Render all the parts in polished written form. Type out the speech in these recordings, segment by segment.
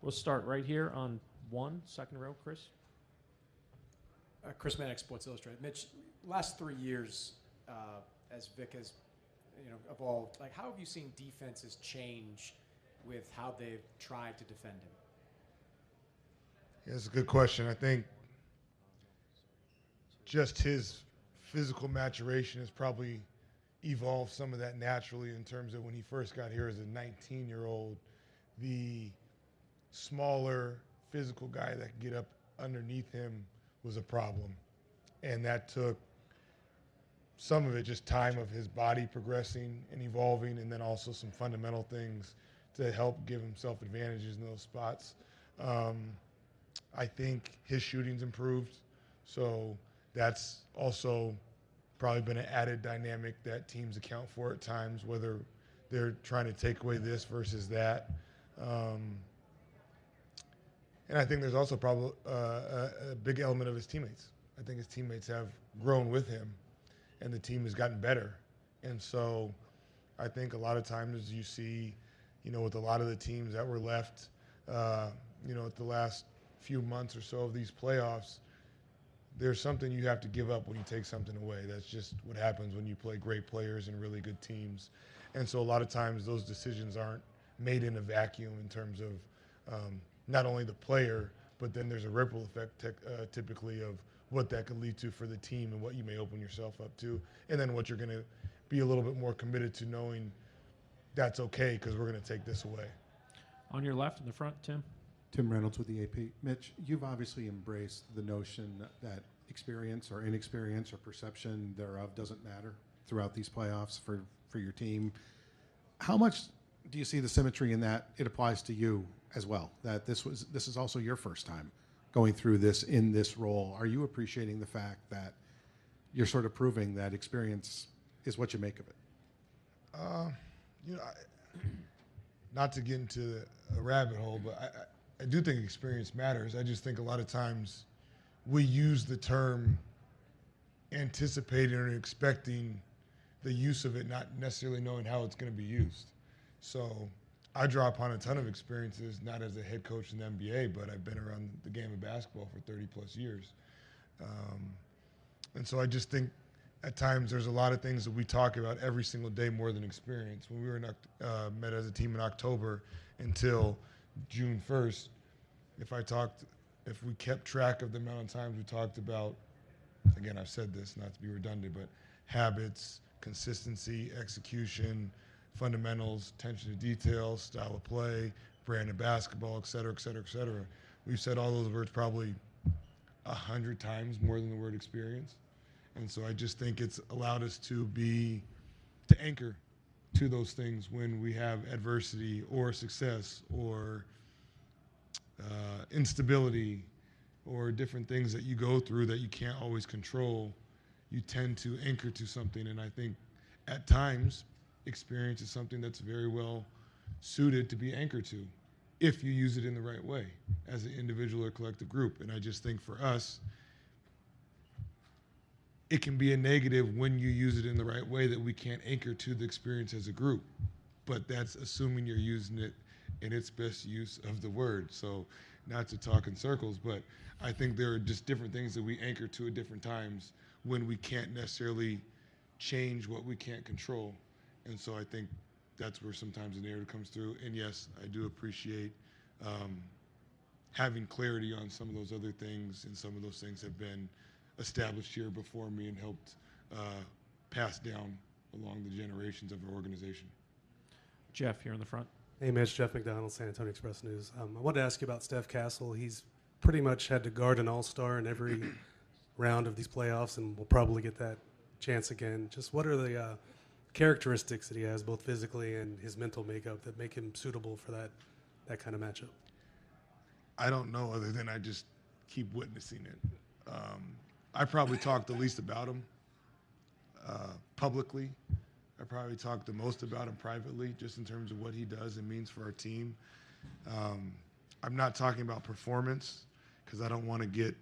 We'll start right here on second row, Chris. Chris Mannix, Sports Illustrated. Mitch, last 3 years, as Vic has, evolved, like how have you seen defenses change with how they've tried to defend him? Yeah, it's a good question. I think just his physical maturation has probably evolved some of that naturally in terms of when he first got here as a 19-year-old, the smaller physical guy that could get up underneath him was a problem. And that took some of it just time of his body progressing and evolving, and then also some fundamental things to help give himself advantages in those spots. I think his shooting's improved, so that's also probably been an added dynamic that teams account for at times, whether they're trying to take away this versus that. And I think there's also probably a big element of his teammates. I think his teammates have grown with him, and the team has gotten better. And so I think a lot of times you see, with a lot of the teams that were left, at the last few months or so of these playoffs, there's something you have to give up when you take something away. That's just what happens when you play great players and really good teams. And so a lot of times those decisions aren't made in a vacuum in terms of not only the player, but then there's a ripple effect typically of what that could lead to for the team and what you may open yourself up to, and then what you're going to be a little bit more committed to knowing that's okay because we're going to take this away. On your left in the front, Tim. Tim Reynolds with the AP. Mitch, you've obviously embraced the notion that experience or inexperience or perception thereof doesn't matter throughout these playoffs for your team. How much do you see the symmetry in that it applies to you as well, that this is also your first time going through this in this role? Are you appreciating the fact that you're sort of proving that experience is what you make of it? Not to get into a rabbit hole, but I do think experience matters. I just think a lot of times we use the term anticipating or expecting the use of it, not necessarily knowing how it's going to be used. So I draw upon a ton of experiences, not as a head coach in the NBA, but I've been around the game of basketball for 30 plus years. And so I just think at times there's a lot of things that we talk about every single day more than experience. When we were met as a team in October until June 1st, if we kept track of the amount of times we talked about, again, I've said this, not to be redundant, but habits, consistency, execution, fundamentals, attention to detail, style of play, brand of basketball, et cetera, et cetera, et cetera. We've said all those words probably 100 times more than the word experience. And so I just think it's allowed us to anchor to those things when we have adversity or success or instability or different things that you go through that you can't always control. You tend to anchor to something. And I think at times experience is something that's very well suited to be anchored to if you use it in the right way as an individual or collective group. And I just think for us, it can be a negative when you use it in the right way that we can't anchor to the experience as a group. But that's assuming you're using it in its best use of the word. So not to talk in circles, but I think there are just different things that we anchor to at different times when we can't necessarily change what we can't control. And so I think that's where sometimes the narrative comes through. And yes, I do appreciate having clarity on some of those other things, and some of those things have been established here before me and helped pass down along the generations of our organization. Jeff, here in the front. Hey, Mitch. Jeff McDonald, San Antonio Express News. I wanted to ask you about Steph Castle. He's pretty much had to guard an all-star in every round of these playoffs, and will probably get that chance again. Just what are the characteristics that he has, both physically and his mental makeup, that make him suitable for that kind of matchup? I don't know, other than I just keep witnessing it. I probably talk the least about him publicly. I probably talk the most about him privately, just in terms of what he does and means for our team. I'm not talking about performance because I don't want to get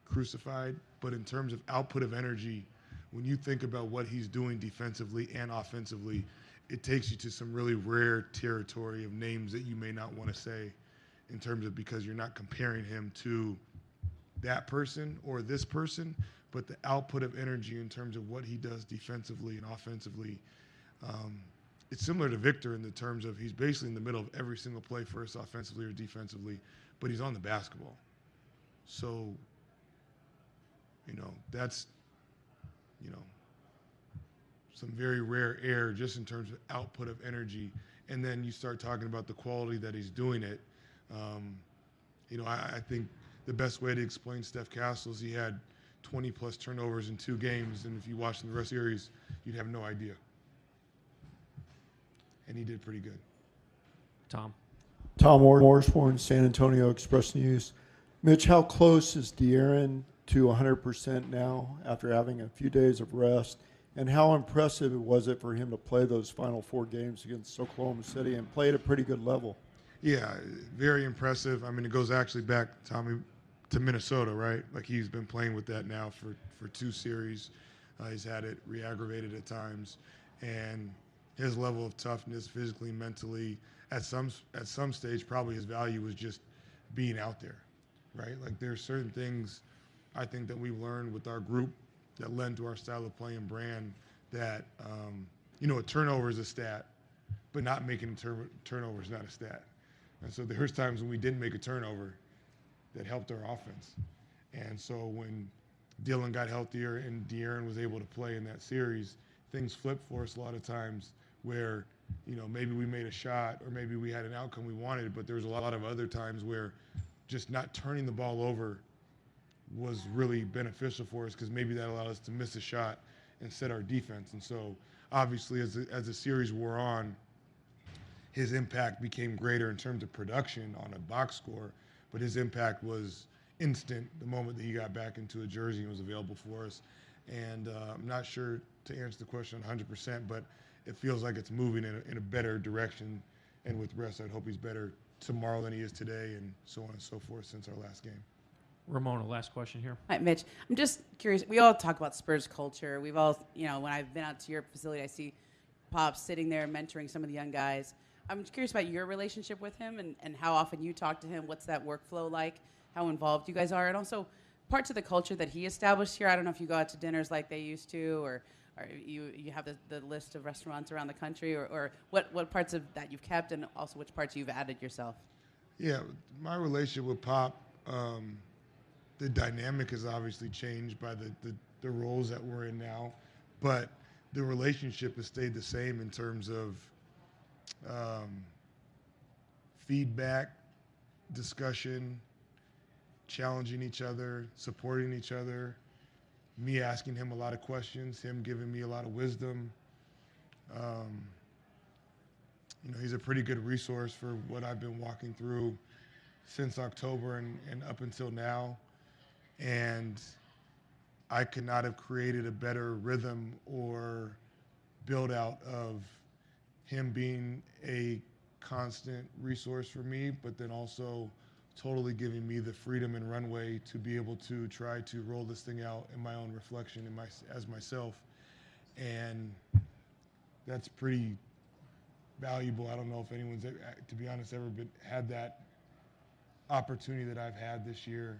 crucified, but in terms of output of energy, when you think about what he's doing defensively and offensively, it takes you to some really rare territory of names that you may not want to say. in terms of because you're not comparing him to that person or this person, but the output of energy in terms of what he does defensively and offensively. It's similar to Victor in the terms of he's basically in the middle of every single play for us offensively or defensively, but he's on the basketball. So, that's, some very rare air just in terms of output of energy. And then you start talking about the quality that he's doing it. I think the best way to explain Steph Castle is he had 20-plus turnovers in 2 games, and if you watch the rest of the series, you'd have no idea. And he did pretty good. Tom. Tom Morrisborn, San Antonio Express News. Mitch, how close is De'Aaron to 100% now after having a few days of rest? And how impressive was it for him to play those final 4 games against Oklahoma City and play at a pretty good level? Yeah, very impressive. I mean, it goes actually back, Tommy, to Minnesota, right? Like he's been playing with that now for 2 series. He's had it re-aggravated at times. And his level of toughness, physically, mentally, at some stage, probably his value was just being out there, right? Like there's certain things I think that we've learned with our group that lend to our style of play and brand that, a turnover is a stat, but not making a turnover is not a stat. And so there's times when we didn't make a turnover that helped our offense. And so when Dylan got healthier and De'Aaron was able to play in that series, things flipped for us a lot of times where, maybe we made a shot or maybe we had an outcome we wanted, but there was a lot of other times where just not turning the ball over was really beneficial for us because maybe that allowed us to miss a shot and set our defense. And so obviously as the series wore on, his impact became greater in terms of production on a box score, but his impact was instant the moment that he got back into a jersey and was available for us. And I'm not sure to answer the question 100%, but it feels like it's moving in a better direction. And with rest, I'd hope he's better tomorrow than he is today and so on and so forth since our last game. Ramona, last question here. Hi, Mitch. I'm just curious. We all talk about Spurs culture. We've all, when I've been out to your facility, I see Pop sitting there mentoring some of the young guys. I'm curious about your relationship with him and how often you talk to him. What's that workflow like? How involved you guys are? And also parts of the culture that he established here. I don't know if you go out to dinners like they used to or you have the list of restaurants around the country or what parts of that you've kept and also which parts you've added yourself. Yeah, my relationship with Pop, the dynamic has obviously changed by the roles that we're in now, but the relationship has stayed the same in terms of feedback, discussion, challenging each other, supporting each other, me asking him a lot of questions, him giving me a lot of wisdom. He's a pretty good resource for what I've been walking through since October and up until now. And I could not have created a better rhythm or build out of him being a constant resource for me, but then also totally giving me the freedom and runway to be able to try to roll this thing out in my own reflection as myself. And that's pretty valuable. I don't know if anyone's, to be honest, ever had that opportunity that I've had this year,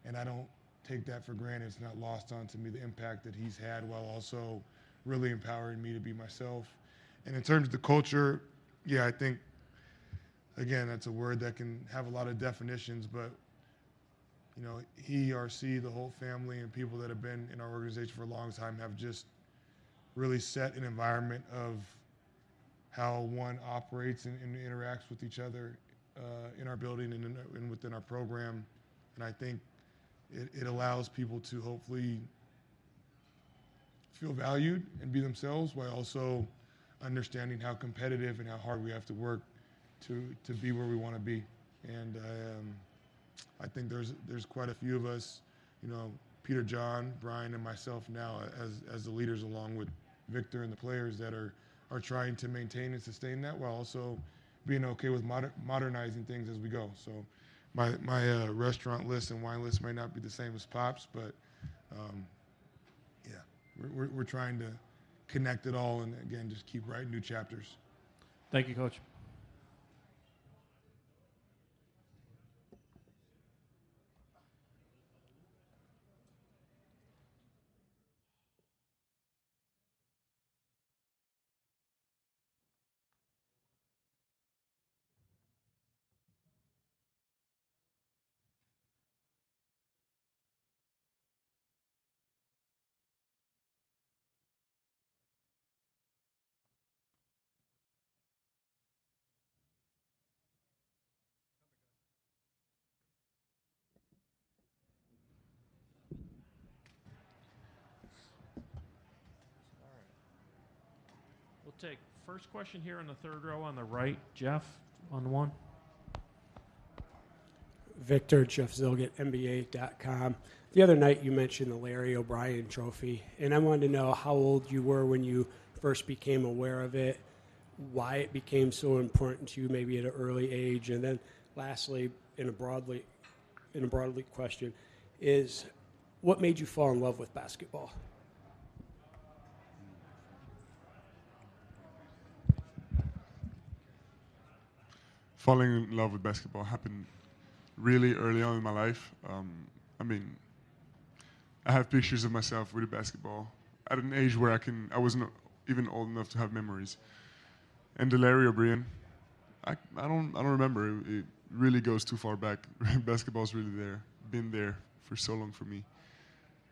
and I don't take that for granted. It's not lost on to me the impact that he's had while also really empowering me to be myself. And in terms of the culture, yeah, I think, again, that's a word that can have a lot of definitions, but, he, RC, the whole family, and people that have been in our organization for a long time have just really set an environment of how one operates and interacts with each other in our building and within our program. And I think it allows people to hopefully feel valued and be themselves while also understanding how competitive and how hard we have to work to be where we want to be. And I think there's quite a few of us, Peter, John, Brian, and myself now as the leaders, along with Victor and the players that are trying to maintain and sustain that while also being okay with modernizing things as we go. So my restaurant list and wine list might not be the same as Pop's, but we're trying to connect it all and, again, just keep writing new chapters. Thank you, Coach. We'll take first question here in the third row on the right. Jeff on one. Victor, Jeff Zilgett, NBA.com. The other night you mentioned the Larry O'Brien Trophy, and I wanted to know how old you were when you first became aware of it, why it became so important to you maybe at an early age, and then lastly, in a broadly question, is what made you fall in love with basketball? Falling in love with basketball happened really early on in my life. I mean, I have pictures of myself with a basketball at an age where I wasn't even old enough to have memories. And the Larry O'Brien, I don't remember. It really goes too far back. Basketball's really been there for so long for me.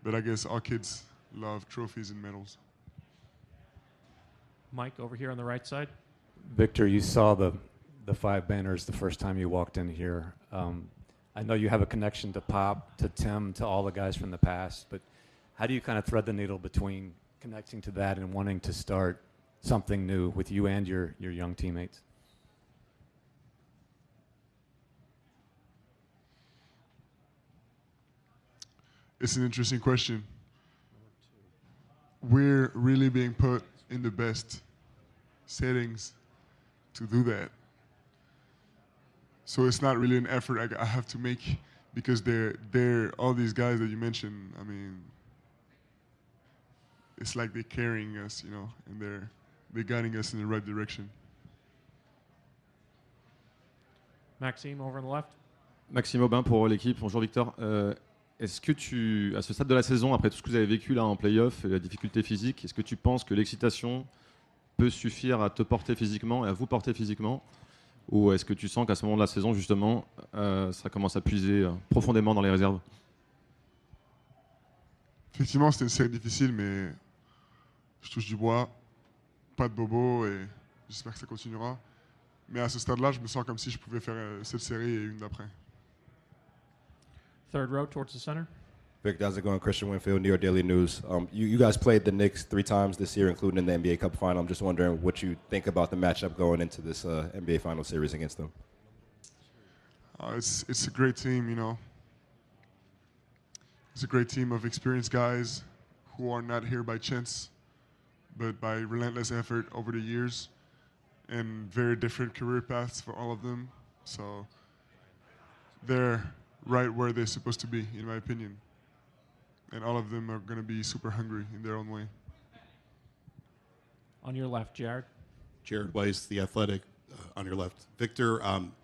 But I guess all kids love trophies and medals. Mike over here on the right side. Victor, you saw the 5 banners the first time you walked in here. I know you have a connection to Pop, to Tim, to all the guys from the past, but how do you kind of thread the needle between connecting to that and wanting to start something new with you and your young teammates? It's an interesting question. We're really being put in the best settings to do that. So it's not really an effort I have to make because they're all these guys that you mentioned. I mean, it's like they're carrying us, you know, and they're guiding us in the right direction. Maxime over on the left. Maxime Aubin pour l'équipe. Bonjour Victor. Est-ce que à ce stade de la saison, après tout ce que vous avez vécu là en play-off et la difficulté physique, est-ce que tu penses que l'excitation peut suffire à te porter physiquement et à vous porter physiquement? Ou est-ce que tu sens qu'à ce moment de la saison, justement, ça commence à puiser profondément dans les réserves? Effectivement, c'était une série difficile, mais je touche du bois, pas de bobo et j'espère que ça continuera. Mais à ce stade-là, je me sens comme si je pouvais faire cette série et une d'après. Third row towards the center. Vic, how's it going? Christian Winfield, New York Daily News. You guys played the Knicks 3 times this year, including in the NBA Cup Final. I'm just wondering what you think about the matchup going into this NBA Final series against them. It's a great team, you know. It's a great team of experienced guys who are not here by chance, but by relentless effort over the years, and very different career paths for all of them. So they're right where they're supposed to be, in my opinion. And all of them are going to be super hungry in their own way. On your left, Jared. Jared Weiss, The Athletic, on your left. Victor,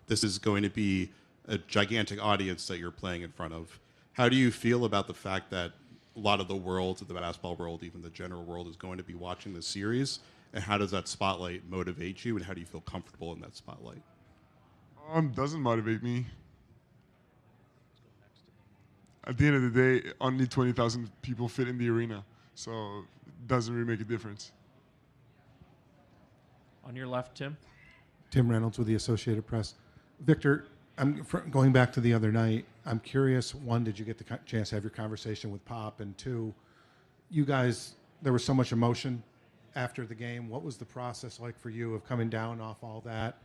this is going to be a gigantic audience that you're playing in front of. How do you feel about the fact that a lot of the world, the basketball world, even the general world, is going to be watching this series? And how does that spotlight motivate you? And how do you feel comfortable in that spotlight? Doesn't motivate me. At the end of the day, only 20,000 people fit in the arena, so it doesn't really make a difference. On your left, Tim. Tim Reynolds with the Associated Press. Victor, going back to the other night, I'm curious, one, did you get the chance to have your conversation with Pop? And two, you guys, there was so much emotion after the game. What was the process like for you of coming down off all that,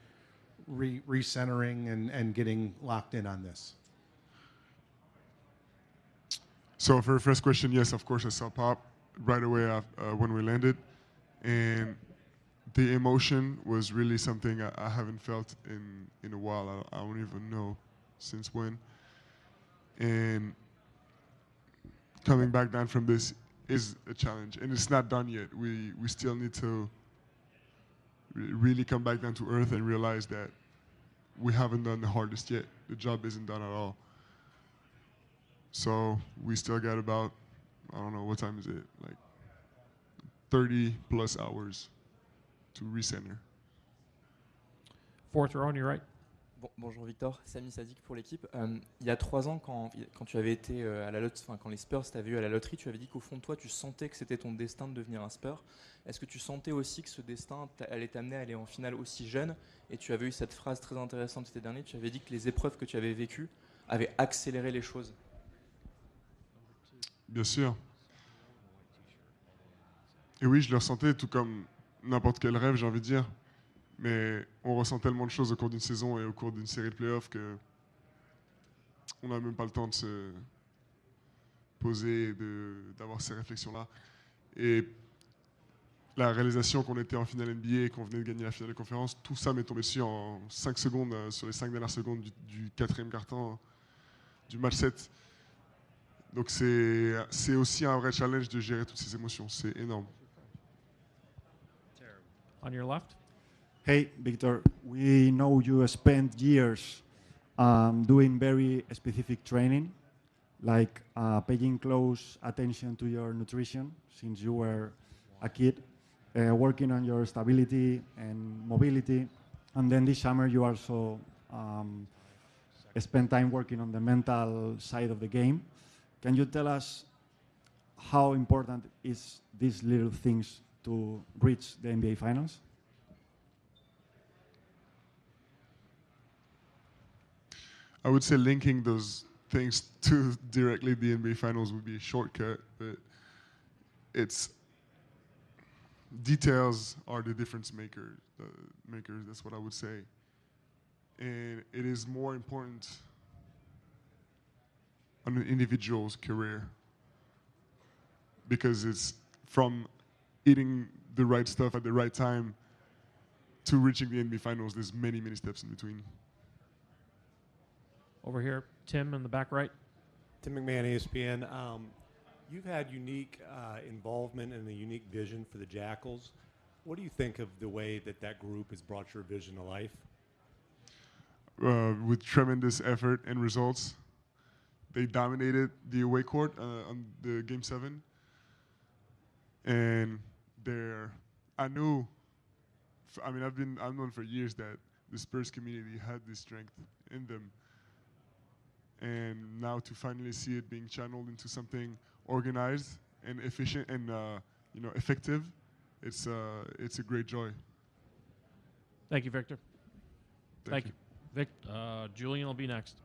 recentering and getting locked in on this? So for the first question, yes, of course I saw Pop right away when we landed. And the emotion was really something I haven't felt in a while. I don't even know since when. And coming back down from this is a challenge. And it's not done yet. We still need to really come back down to earth and realize that we haven't done the hardest yet. The job isn't done at all. So we still got about, I don't know, what time is it? Like 30 plus hours to recenter. Fourth row on your right. Bonjour Victor, Samy Sadik pour l'équipe. Il y a 3 ans, quand tu avais été à la loterie, quand les Spurs t'avaient eu à la loterie, tu avais dit qu'au fond de toi, tu sentais que c'était ton destin de devenir un Spur. Est-ce que tu sentais aussi que ce destin allait t'amener à aller en finale aussi jeune? Et tu avais eu cette phrase très intéressante l'été dernier, tu avais dit que les épreuves que tu avais vécues avaient accéléré les choses. Bien sûr. Et oui, je le ressentais tout comme n'importe quel rêve, j'ai envie de dire. Mais on ressent tellement de choses au cours d'une saison et au cours d'une série de playoffs que on n'a même pas le temps de se poser et d'avoir ces réflexions-là. Et la réalisation qu'on était en finale NBA et qu'on venait de gagner la finale de conférence, tout ça m'est tombé dessus en 5 secondes, sur les 5 dernières secondes du quatrième quart-temps du match 7. Donc c'est aussi un vrai challenge de gérer toutes ces émotions. C'est énorme. On your left. Hey, Victor, we know you spent years doing very specific training, like paying close attention to your nutrition since you were a kid, working on your stability and mobility. And then this summer you also spent time working on the mental side of the game. Can you tell us how important is these little things to reach the NBA Finals? I would say linking those things to directly the NBA Finals would be a shortcut, but it's details are the difference makers. That's what I would say, and it is more important on an individual's career because it's from eating the right stuff at the right time to reaching the NBA Finals. There's many steps in between. Over here, Tim in the back right. Tim McMahon, ESPN. You've had unique involvement and a unique vision for the Jackals. What do you think of the way that group has brought your vision to life? With tremendous effort and results, they dominated the away court on the Game 7. And I've known for years that the Spurs community had this strength in them. And now to finally see it being channeled into something organized and efficient and effective, it's a great joy. Thank you, Victor. Thank you. Julian will be next.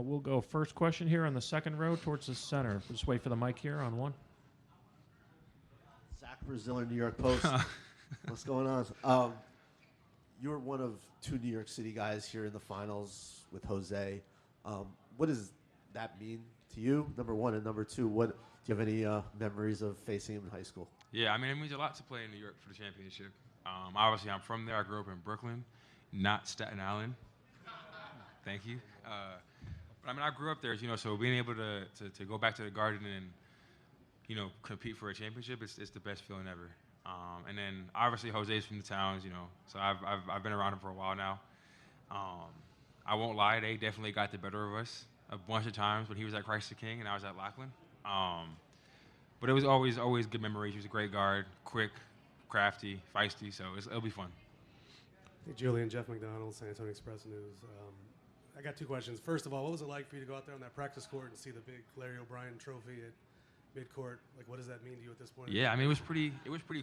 We'll go first question here on the second row towards the center. Just wait for the mic here on one. Zach Braziller, New York Post. What's going on? You're one of two New York City guys here in the finals with Jose. What does that mean to you, number one? And number two, do you have any memories of facing him in high school? Yeah, I mean, it means a lot to play in New York for the championship. Obviously, I'm from there. I grew up in Brooklyn, not Staten Island. Thank you. But I mean, I grew up there, so being able to go back to the Garden and, compete for a championship, it's the best feeling ever. And then obviously Jose's from the towns, so I've been around him for a while now. I won't lie, they definitely got the better of us a bunch of times when he was at Christ the King and I was at Lackland. But it was always good memories. He was a great guard, quick, crafty, feisty, so it'll be fun. Hey, Julian, Jeff McDonald, San Antonio Express News. I got two questions. First of all, what was it like for you to go out there on that practice court and see the big Larry O'Brien trophy at midcourt? Like, what does that mean to you at this point? Yeah, I mean, it was pretty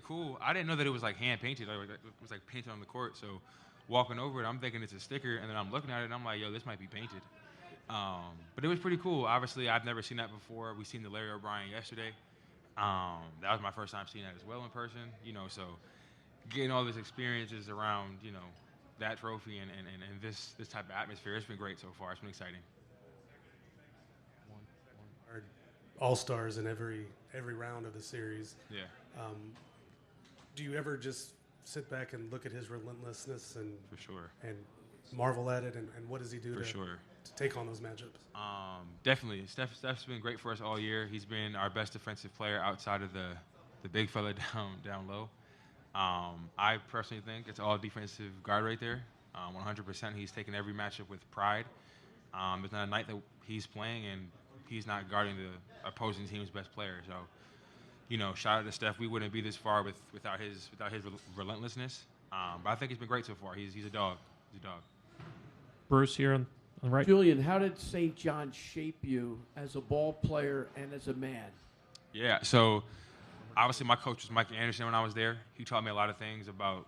cool. I didn't know that it was like hand painted. It was like painted on the court. So walking over it, I'm thinking it's a sticker, and then I'm looking at it and I'm like, yo, this might be painted. But it was pretty cool. Obviously, I've never seen that before. We seen the Larry O'Brien yesterday. That was my first time seeing that as well in person. So getting all these experiences around, that trophy and this type of atmosphere, it's been great so far. It's been exciting. All-stars in every round of the series. Yeah. Do you ever just sit back and look at his relentlessness and for sure and marvel at it and what does he do to take on those matchups? Definitely. Steph's been great for us all year. He's been our best defensive player outside of the big fella down low. I personally think it's all defensive guard right there. 100%. He's taking every matchup with pride. There's not a night that he's playing and he's not guarding the opposing team's best player. So, shout out to Steph. We wouldn't be this far without his relentlessness. But I think he's been great so far. He's a dog. He's a dog. Bruce here on the right. Julian, how did St. John shape you as a ball player and as a man? Yeah, so obviously my coach was Mike Anderson when I was there. He taught me a lot of things about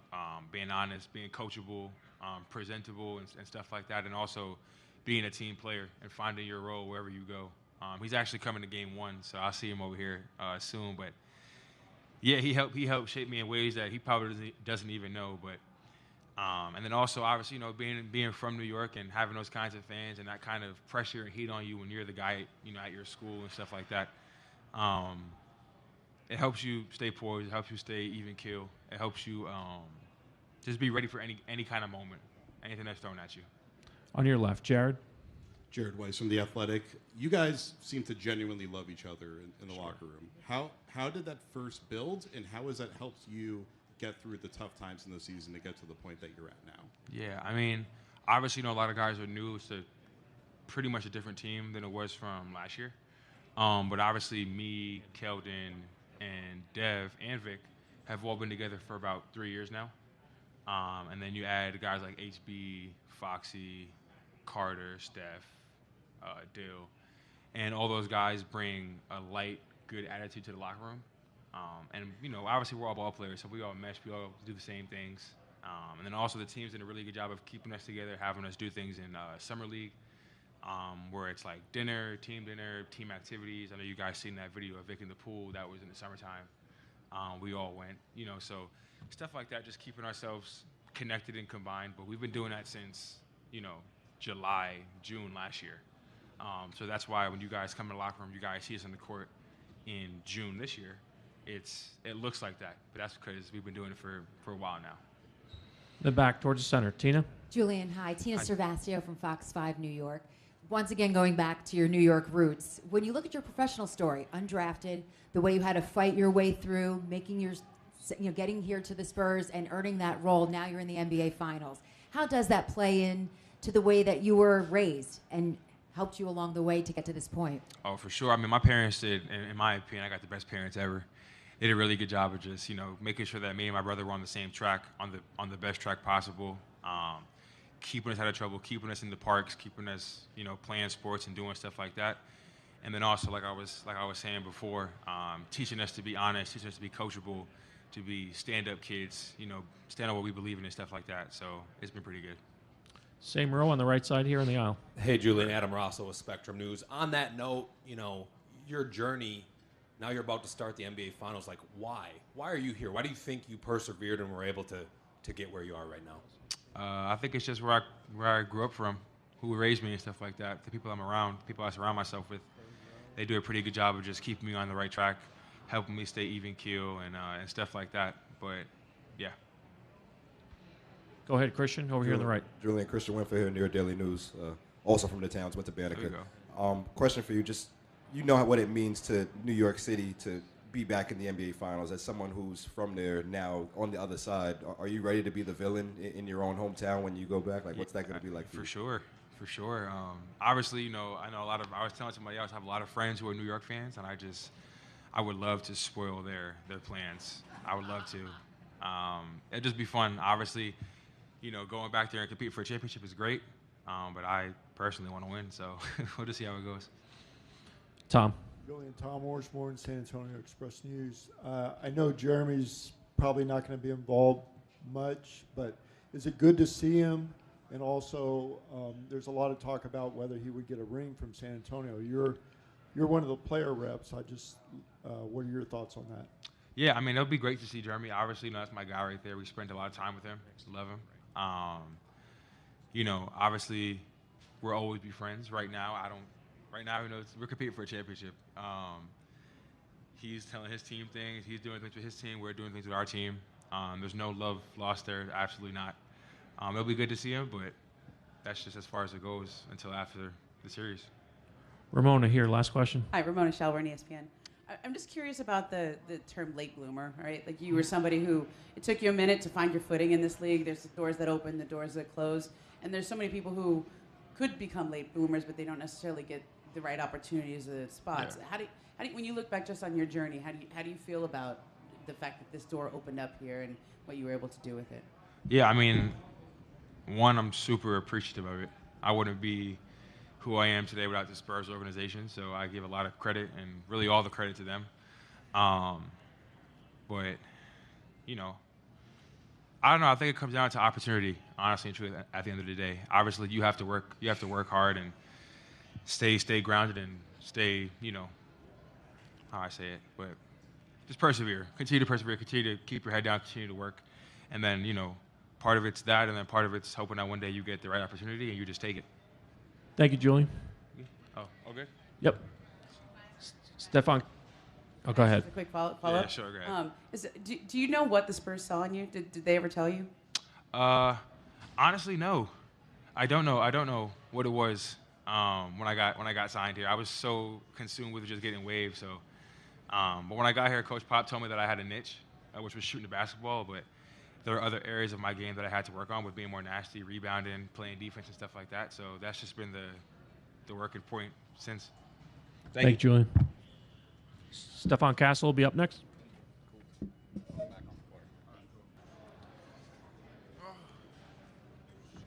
being honest, being coachable, presentable, and stuff like that, and also being a team player and finding your role wherever you go. He's actually coming to game 1, so I'll see him over here soon. But yeah, he helped shape me in ways that he probably doesn't even know. But and then also obviously being from New York and having those kinds of fans and that kind of pressure and heat on you when you're the guy at your school and stuff like that. It helps you stay poised. It helps you stay even keel. It helps you just be ready for any kind of moment, anything that's thrown at you. On your left, Jared. Jared Weiss from The Athletic. You guys seem to genuinely love each other in the locker room. How did that first build, and how has that helped you get through the tough times in the season to get to the point that you're at now? Yeah, I mean, obviously, a lot of guys are new. It's pretty much a different team than it was from last year. But obviously, me, Keldon, and Dev, and Vic have all been together for about 3 years now. And then you add guys like HB, Foxy, Carter, Steph, Dill, and all those guys bring a light, good attitude to the locker room. And obviously we're all ball players, so we all mesh, we all do the same things. And then also the team's did a really good job of keeping us together, having us do things in summer league, where it's like team activities. I know you guys seen that video of Vic in the pool. That was in the summertime. We all went, so stuff like that, just keeping ourselves connected and combined. But we've been doing that since, July, June last year. So that's why when you guys come in the locker room, you guys see us on the court in June this year, it looks like that. But that's because we've been doing it for a while now. The back towards the center. Tina? Julian, hi. Tina Cervasio from Fox 5 New York. Once again, going back to your New York roots, when you look at your professional story, undrafted, the way you had to fight your way through, getting here to the Spurs and earning that role, now you're in the NBA Finals. How does that play in to the way that you were raised and helped you along the way to get to this point? Oh, for sure. I mean, my parents did, in my opinion, I got the best parents ever. They did a really good job of just, making sure that me and my brother were on the same track, on the best track possible, keeping us out of trouble, keeping us in the parks, keeping us, playing sports and doing stuff like that. And then also, like I was saying before, teaching us to be honest, teaching us to be coachable, to be stand-up kids, stand on what we believe in and stuff like that. So it's been pretty good. Same row on the right side here in the aisle. Hey, Julian, Adam Rosso with Spectrum News. On that note, your journey, now you're about to start the NBA Finals. Like, why? Why are you here? Why do you think you persevered and were able to get where you are right now? I think it's just where I grew up from, who raised me and stuff like that. The people I'm around, people I surround myself with, they do a pretty good job of just keeping me on the right track, helping me stay even keel and stuff like that. But, yeah. Go ahead, Christian, over here on the right. Julian, Christian Winfield here, New York Daily News, also from the towns, went to Banneker. Question for you, you know what it means to New York City to be back in the NBA Finals. As someone who's from there now on the other side, are you ready to be the villain in your own hometown when you go back? Like, what's that going to be like for you? For sure. Obviously, I know I was telling somebody else, I have a lot of friends who are New York fans, and I would love to spoil their plans. I would love to. It'd just be fun. Obviously, going back there and compete for a championship is great, but I personally want to win, so we'll just see how it goes. Tom. Julian, Tom Orsborn, San Antonio Express News. I know Jeremy's probably not going to be involved much, but is it good to see him? And also, there's a lot of talk about whether he would get a ring from San Antonio. You're one of the player reps. What are your thoughts on that? Yeah, I mean, it would be great to see Jeremy. Obviously, that's my guy right there. We spent a lot of time with him. Just love him. Obviously, we'll always be friends. Right now, we're competing for a championship. He's telling his team things. He's doing things with his team. We're doing things with our team. There's no love lost there. Absolutely not. It'll be good to see him, but that's just as far as it goes until after the series. Ramona here, last question. Hi, Ramona Shelburne, ESPN. I'm just curious about the term late bloomer, right? Like you were somebody who, it took you a minute to find your footing in this league. There's the doors that open, the doors that close. And there's so many people who could become late bloomers, but they don't necessarily get the right opportunities or spots. Yeah. How do you, when you look back just on your journey, how do you feel about the fact that this door opened up here and what you were able to do with it? Yeah, I mean, one, I'm super appreciative of it. I wouldn't be who I am today without the Spurs organization, so I give a lot of credit and really all the credit to them. But, you know, I don't know. I think it comes down to opportunity, honestly and truly, at the end of the day. Obviously, you have to work hard and stay grounded and stay, you know, how I say it, but just persevere. Continue to persevere. Continue to keep your head down. Continue to work. And then, you know, part of it's that, and then part of it's hoping that one day you get the right opportunity and you just take it. Thank you, Julian. Oh, okay. Yep. Stefan. Oh, go ahead. Just a quick follow-up. Yeah, sure, go ahead. Do you know what the Spurs saw in you? Did they ever tell you? Honestly, no. I don't know what it was when I got signed here. I was so consumed with just getting waived. So, but when I got here, Coach Pop told me that I had a niche, which was shooting the basketball. But there are other areas of my game that I had to work on, with being more nasty, rebounding, playing defense, and stuff like that. So that's just been the working point since. Thank you, Julian. Stefan Castle will be up next. All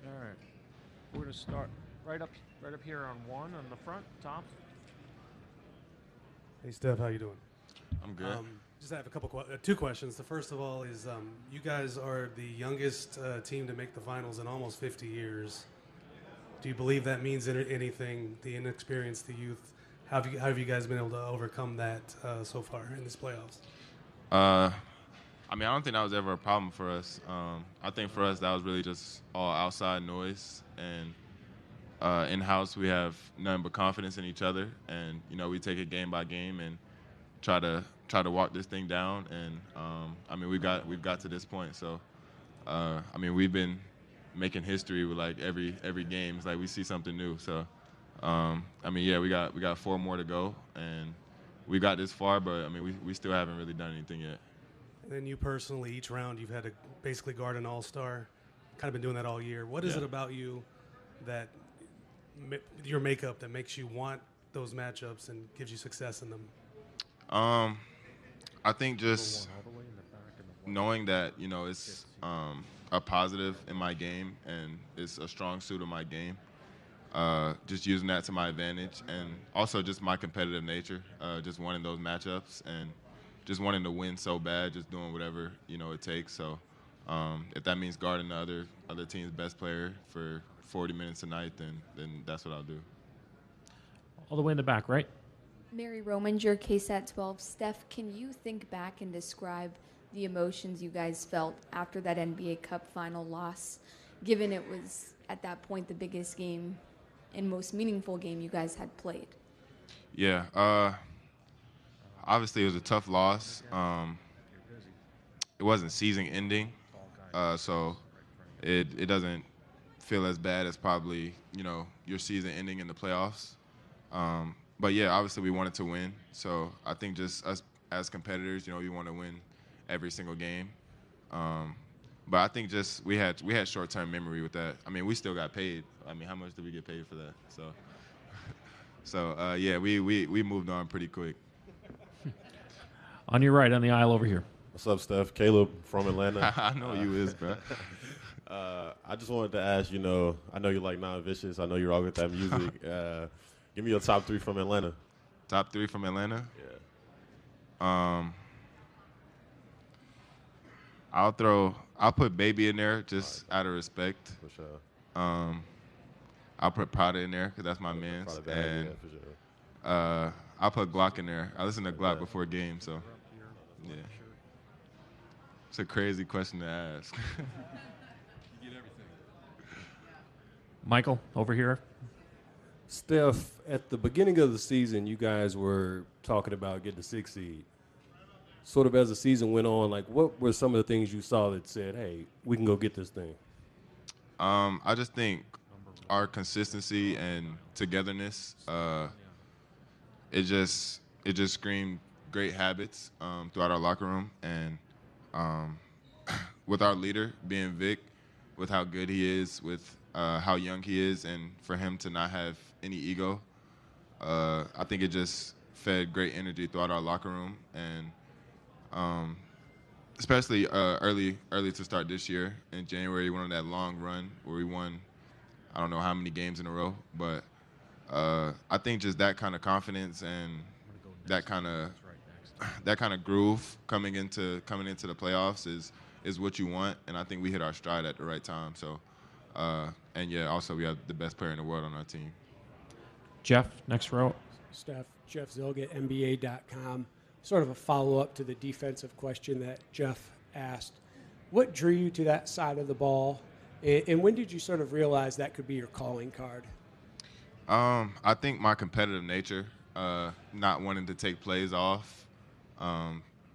right. We're going to start right up here on one on the front. Tom? Hey, Steph, how you doing? I'm good. Just have a couple two questions. The first of all is you guys are the youngest team to make the finals in almost 50 years. Do you believe that means anything, the inexperience, the youth? How have you guys been able to overcome that so far in this playoffs? I mean, I don't think that was ever a problem for us. I think for us that was really just all outside noise, and in-house we have nothing but confidence in each other, and you know we take it game by game and try to walk this thing down. And I mean we've got to this point, so I mean we've been making history with like every game. It's like we see something new. So I mean yeah, we got 4 more to go, and we got this far, but I mean we still haven't really done anything yet. And then you personally, each round you've had to basically guard an all-star. Kind of been doing that all year. What is it about you that your makeup that makes you want those matchups and gives you success in them? I think just knowing that, you know, it's a positive in my game and it's a strong suit of my game. Just using that to my advantage, and also just my competitive nature, just wanting those matchups and just wanting to win so bad, just doing whatever, you know, it takes. So if that means guarding the other team's best player for 40 minutes a night, then that's what I'll do. All the way in the back, right? Mary Rominger, KSAT 12. Steph, can you think back and describe the emotions you guys felt after that NBA Cup final loss, given it was at that point the biggest game and most meaningful game you guys had played? Yeah, obviously it was a tough loss. It wasn't season ending, so it doesn't feel as bad as probably, you know, your season ending in the playoffs. But yeah, obviously we wanted to win. So I think just us as competitors, you know, we want to win every single game. But I think just we had short-term memory with that. I mean, we still got paid. I mean, how much did we get paid for that? So yeah, we moved on pretty quick. On your right, on the aisle over here. What's up, Steph? Caleb from Atlanta. I know you is, bro. I just wanted to ask, you know, I know you like Non-Vicious. I know you're all with that music. Give me your top 3 from Atlanta. Top 3 from Atlanta? Yeah. I'll put Baby in there just out of respect. For sure. I'll put Prada in there because that's my man's. And for sure. I'll put Glock in there. I listen to Glock before game, so yeah. It's a crazy question to ask. Michael, over here. Steph, at the beginning of the season, you guys were talking about getting the 6th seed. Sort of as the season went on, like what were some of the things you saw that said, hey, we can go get this thing? I just think our consistency and togetherness, it just screamed great habits throughout our locker room, and with our leader being Vic, with how good he is, with how young he is, and for him to not have any ego, I think it just fed great energy throughout our locker room, and especially early to start this year in January, we went on that long run where we won I don't know how many games in a row, but I think just that kind of confidence and that kind of groove coming into the playoffs is what you want, and I think we hit our stride at the right time. So, and yeah, also we have the best player in the world on our team. Jeff, next row. Steph, Jeff Zilgett, NBA.com. Sort of a follow-up to the defensive question that Jeff asked. What drew you to that side of the ball, and when did you sort of realize that could be your calling card? I think my competitive nature, not wanting to take plays off,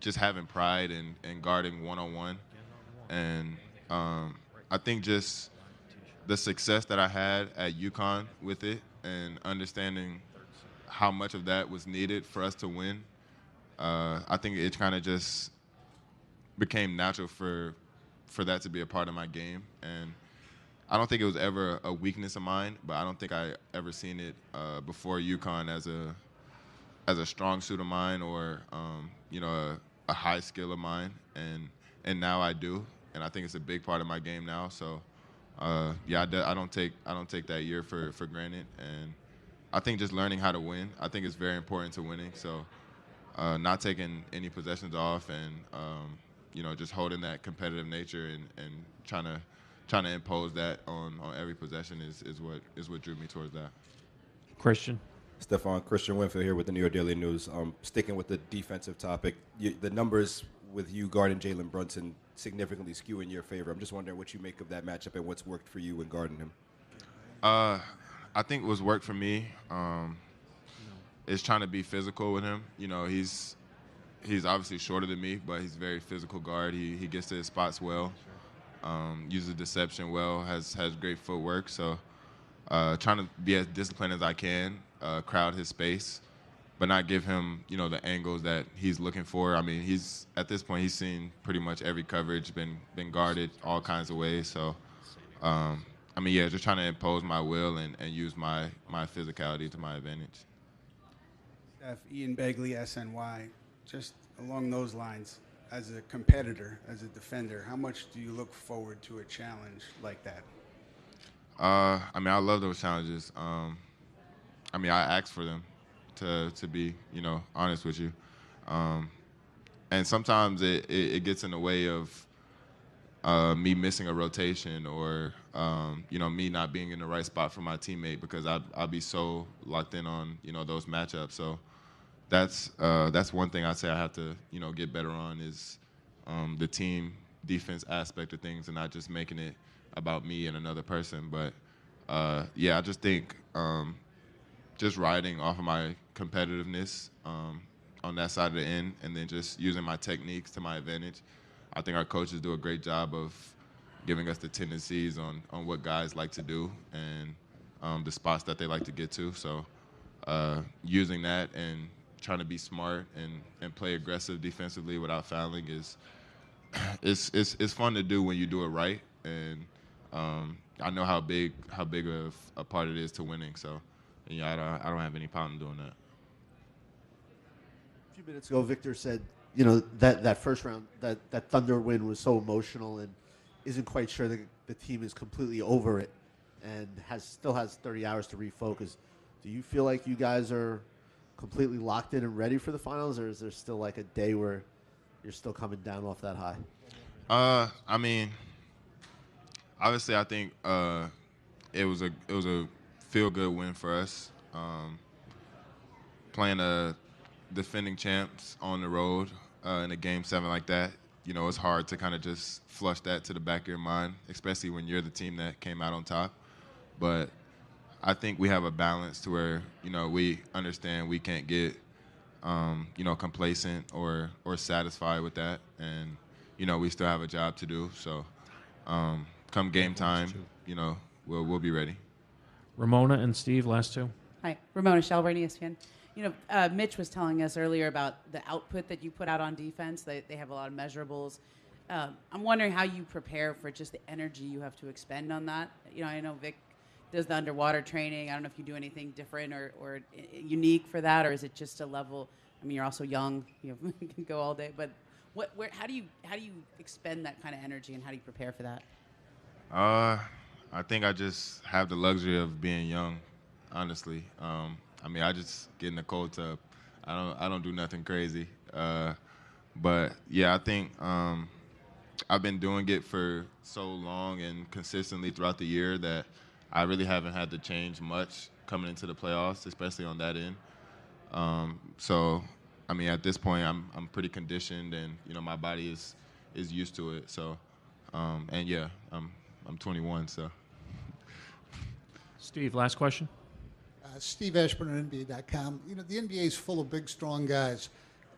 just having pride in guarding one-on-one, and I think just the success that I had at UConn with it and understanding how much of that was needed for us to win, I think it kind of just became natural for that to be a part of my game. And I don't think it was ever a weakness of mine, but I don't think I ever seen it before UConn as a strong suit of mine or a high skill of mine, and now I do, and I think it's a big part of my game now. So yeah, I don't take that year for granted, and I think just learning how to win, I think it's very important to winning. So not taking any possessions off, and just holding that competitive nature and trying to impose that on every possession is what drew me towards that. Christian. Stephon, Christian Winfield here with the New York Daily News. Sticking with the defensive topic, the numbers with you guarding Jalen Brunson significantly skew in your favor. I'm just wondering what you make of that matchup and what's worked for you when guarding him. I think what's worked for me is trying to be physical with him. He's obviously shorter than me, but he's a very physical guard. He gets to his spots well, uses deception well, has great footwork. So trying to be as disciplined as I can, crowd his space, but not give him, the angles that he's looking for. I mean, at this point, he's seen pretty much every coverage, been guarded all kinds of ways. So, just trying to impose my will and use my physicality to my advantage. Steph, Ian Begley, SNY. Just along those lines, as a competitor, as a defender, how much do you look forward to a challenge like that? I love those challenges. I ask for them, to be, honest with you. And sometimes it gets in the way of me missing a rotation or, me not being in the right spot for my teammate because I'll be so locked in on, those matchups. So that's one thing I'd say I have to, get better on is the team defense aspect of things and not just making it about me and another person. But, I just think just riding off of my competitiveness on that side of the end and then just using my techniques to my advantage. I think our coaches do a great job of giving us the tendencies on what guys like to do and the spots that they like to get to. So using that and trying to be smart and play aggressive defensively without fouling it's fun to do when you do it right. And I know how big of a part it is to winning. So yeah, I don't have any problem doing that. A few minutes ago, Victor said, that first round, that Thunder win was so emotional and isn't quite sure that the team is completely over it and still has 30 hours to refocus. Do you feel like you guys are completely locked in and ready for the finals, or is there still like a day where you're still coming down off that high? Obviously, I think it was a feel-good win for us. Playing a defending champs on the road in a Game 7 like that, it's hard to kind of just flush that to the back of your mind, especially when you're the team that came out on top. But I think we have a balance to where, we understand we can't get, complacent or satisfied with that. And, we still have a job to do. So come game time, we'll be ready. Ramona and Steve, last two. Hi, Ramona Shelburne, ESPN. Mitch was telling us earlier about the output that you put out on defense. They have a lot of measurables. I'm wondering how you prepare for just the energy you have to expend on that. I know Vic does the underwater training. I don't know if you do anything different or unique for that, or is it just a level? I mean, you're also young. You can go all day, but how do you expend that kind of energy, and how do you prepare for that? I think I just have the luxury of being young, honestly. I mean, I just get in the cold tub. I don't do nothing crazy. But yeah, I think I've been doing it for so long and consistently throughout the year that I really haven't had to change much coming into the playoffs, especially on that end. So, I mean, at this point, I'm pretty conditioned, and my body is used to it. So, and yeah, I'm 21. So, Steve, last question. Steve Ashburn on NBA.com. The NBA is full of big, strong guys,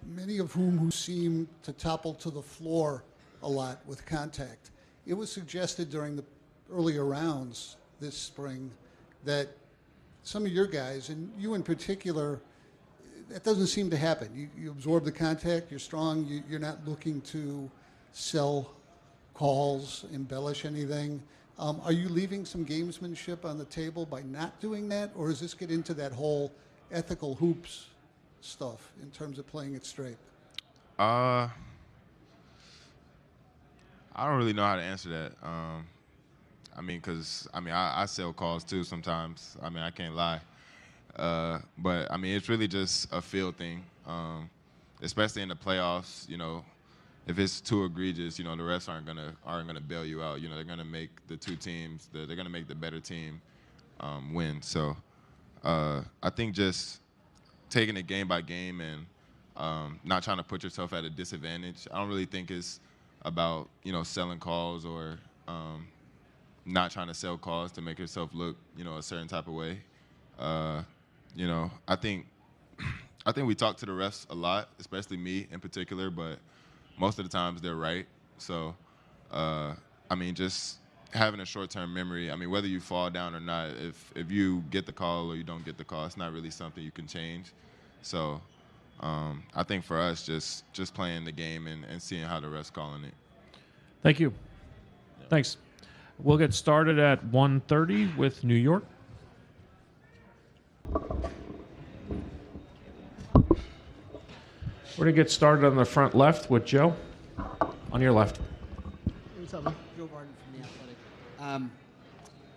many of who seem to topple to the floor a lot with contact. It was suggested during the earlier rounds this spring that some of your guys, and you in particular, that doesn't seem to happen. You absorb the contact, you're strong, you're not looking to sell calls, embellish anything. Are you leaving some gamesmanship on the table by not doing that, or does this get into that whole ethical hoops stuff in terms of playing it straight? I don't really know how to answer that. I mean, because I sell calls too sometimes. I mean, I can't lie. But I mean, it's really just a feel thing, especially in the playoffs. If it's too egregious, the refs aren't gonna bail you out. They're gonna make the two teams. They're gonna make the better team win. So I think just taking it game by game and not trying to put yourself at a disadvantage. I don't really think it's about selling calls or not trying to sell calls to make yourself look a certain type of way. I think we talk to the refs a lot, especially me in particular, but most of the times they're right. So, I mean, just having a short-term memory. I mean, whether you fall down or not, if you get the call or you don't get the call, it's not really something you can change. So, I think for us, just playing the game and seeing how the refs calling it. Thank you. Yeah. Thanks. We'll get started at 1:30 with New York. We're going to get started on the front left with Joe. On your left. What's up, man? Joe Barton from The Athletic.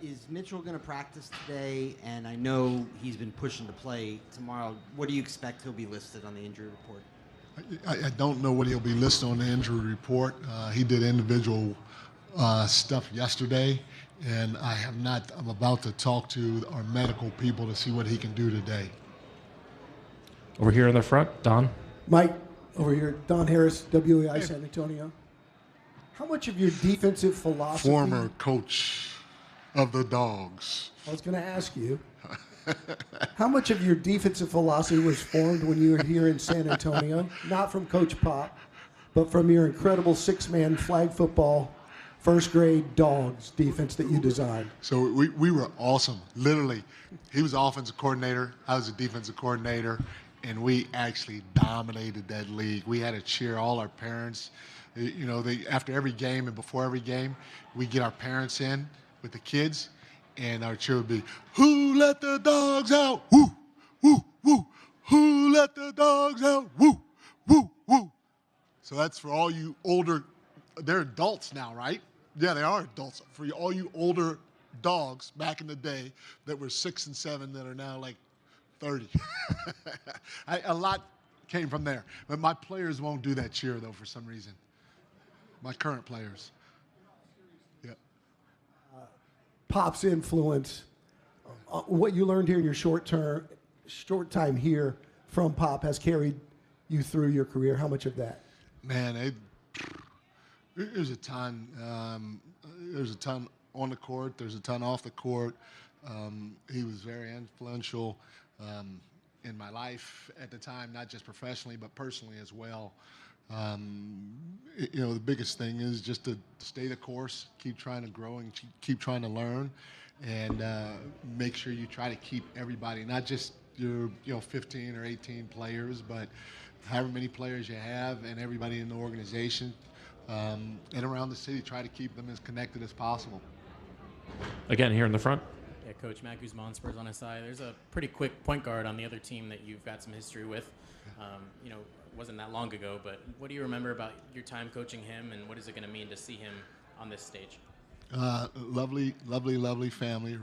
Is Mitchell going to practice today? And I know he's been pushing to play tomorrow. What do you expect he'll be listed on the injury report? I don't know what he'll be listed on the injury report. He did individual stuff yesterday, and I'm about to talk to our medical people to see what he can do today. Over here in the front, Don. Mike, over here, Don Harris, WAI San Antonio. How much of your defensive philosophy... Former coach of the Dogs. I was going to ask you, how much of your defensive philosophy was formed when you were here in San Antonio? Not from Coach Pop, but from your incredible six-man flag football, first-grade Dogs defense that you designed. So we were awesome. Literally, he was the offensive coordinator. I was the defensive coordinator. And we actually dominated that league. We had to cheer all our parents. After every game and before every game, we get our parents in with the kids, and our cheer would be, "Who let the dogs out? Woo, woo, woo. Who let the dogs out? Woo, woo, woo." So that's for all you older. They're adults now, right? Yeah, they are adults. For all you older dogs back in the day that were 6 and 7 that are now like 30. A lot came from there. But my players won't do that cheer, though, for some reason. My current players. Yeah. Pop's influence, what you learned here in your short time here from Pop has carried you through your career. How much of that? Man, there's a ton. There's a ton on the court. There's a ton off the court. He was very influential in my life at the time, not just professionally, but personally as well. The biggest thing is just to stay the course, keep trying to grow and keep trying to learn, and make sure you try to keep everybody, not just you're 15 or 18 players, but however many players you have and everybody in the organization and around the city, try to keep them as connected as possible. Again, here in the front. Yeah, Coach Matt Guzman, Spurs on his side. There's a pretty quick point guard on the other team that you've got some history with. It wasn't that long ago, but what do you remember about your time coaching him, and what is it going to mean to see him on this stage? Lovely family,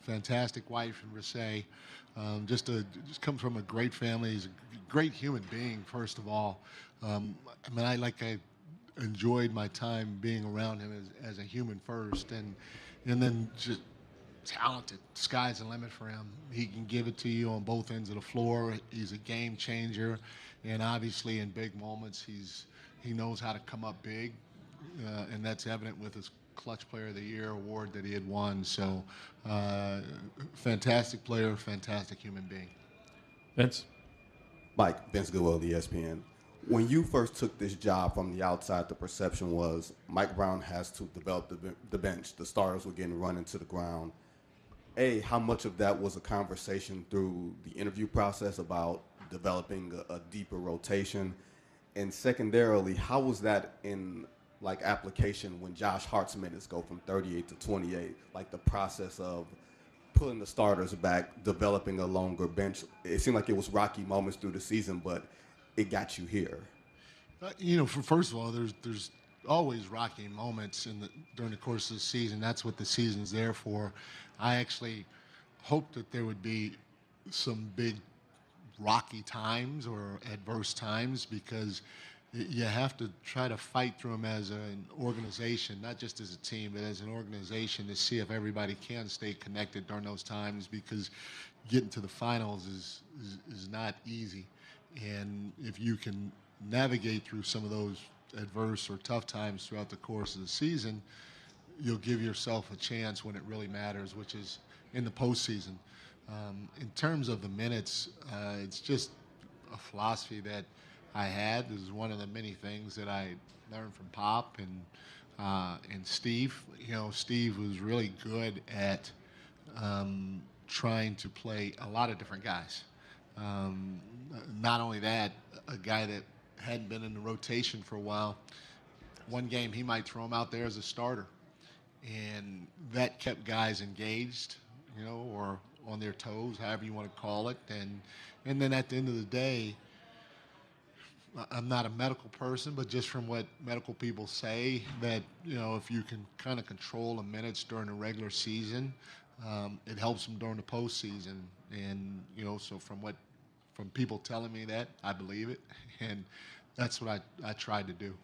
fantastic wife in Rasay. Just comes from a great family. He's a great human being, first of all. I enjoyed my time being around him as a human first, and then just talented. Sky's the limit for him. He can give it to you on both ends of the floor. He's a game changer, and obviously in big moments, he knows how to come up big, and that's evident with his Clutch Player of the Year award that he had won. So, fantastic player, fantastic human being. Vince? Vince Goodwill, ESPN. When you first took this job from the outside, the perception was Mike Brown has to develop the bench. The starters were getting run into the ground. How much of that was a conversation through the interview process about developing a deeper rotation? And secondarily, how was that in application when Josh Hart's minutes go from 38 to 28, the process of pulling the starters back, developing a longer bench? It seemed like it was rocky moments through the season, but it got you here. First of all, there's always rocky moments during the course of the season. That's what the season's there for. I actually hoped that there would be some big rocky times or adverse times, because you have to try to fight through them as an organization, not just as a team, but as an organization, to see if everybody can stay connected during those times, because getting to the finals is not easy. And if you can navigate through some of those adverse or tough times throughout the course of the season, you'll give yourself a chance when it really matters, which is in the postseason. In terms of the minutes, it's just a philosophy that I had. This is one of the many things that I learned from Pop and Steve. Steve was really good at trying to play a lot of different guys. Not only that, a guy that hadn't been in the rotation for a while, one game he might throw him out there as a starter. And that kept guys engaged, or on their toes, however you want to call it. And then at the end of the day, I'm not a medical person, but just from what medical people say, that, if you can kind of control the minutes during the regular season, it helps them during the postseason. And, so from people telling me that, I believe it. And that's what I tried to do.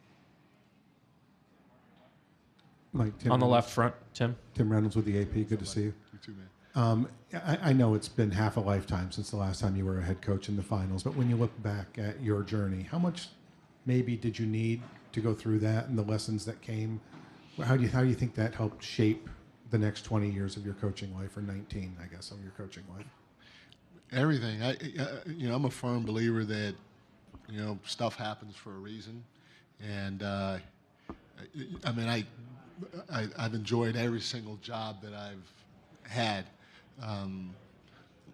Mike, Tim on the Reynolds. left front, Tim. Tim Reynolds with the AP. Good to see you. You too, man. I know it's been half a lifetime since the last time you were a head coach in the finals, but when you look back at your journey, how much maybe did you need to go through that and the lessons that came? How do you think that helped shape the next 20 years of your coaching life, or 19, I guess, of your coaching life? Everything. I'm a firm believer that, stuff happens for a reason. And, I've enjoyed every single job that I've had.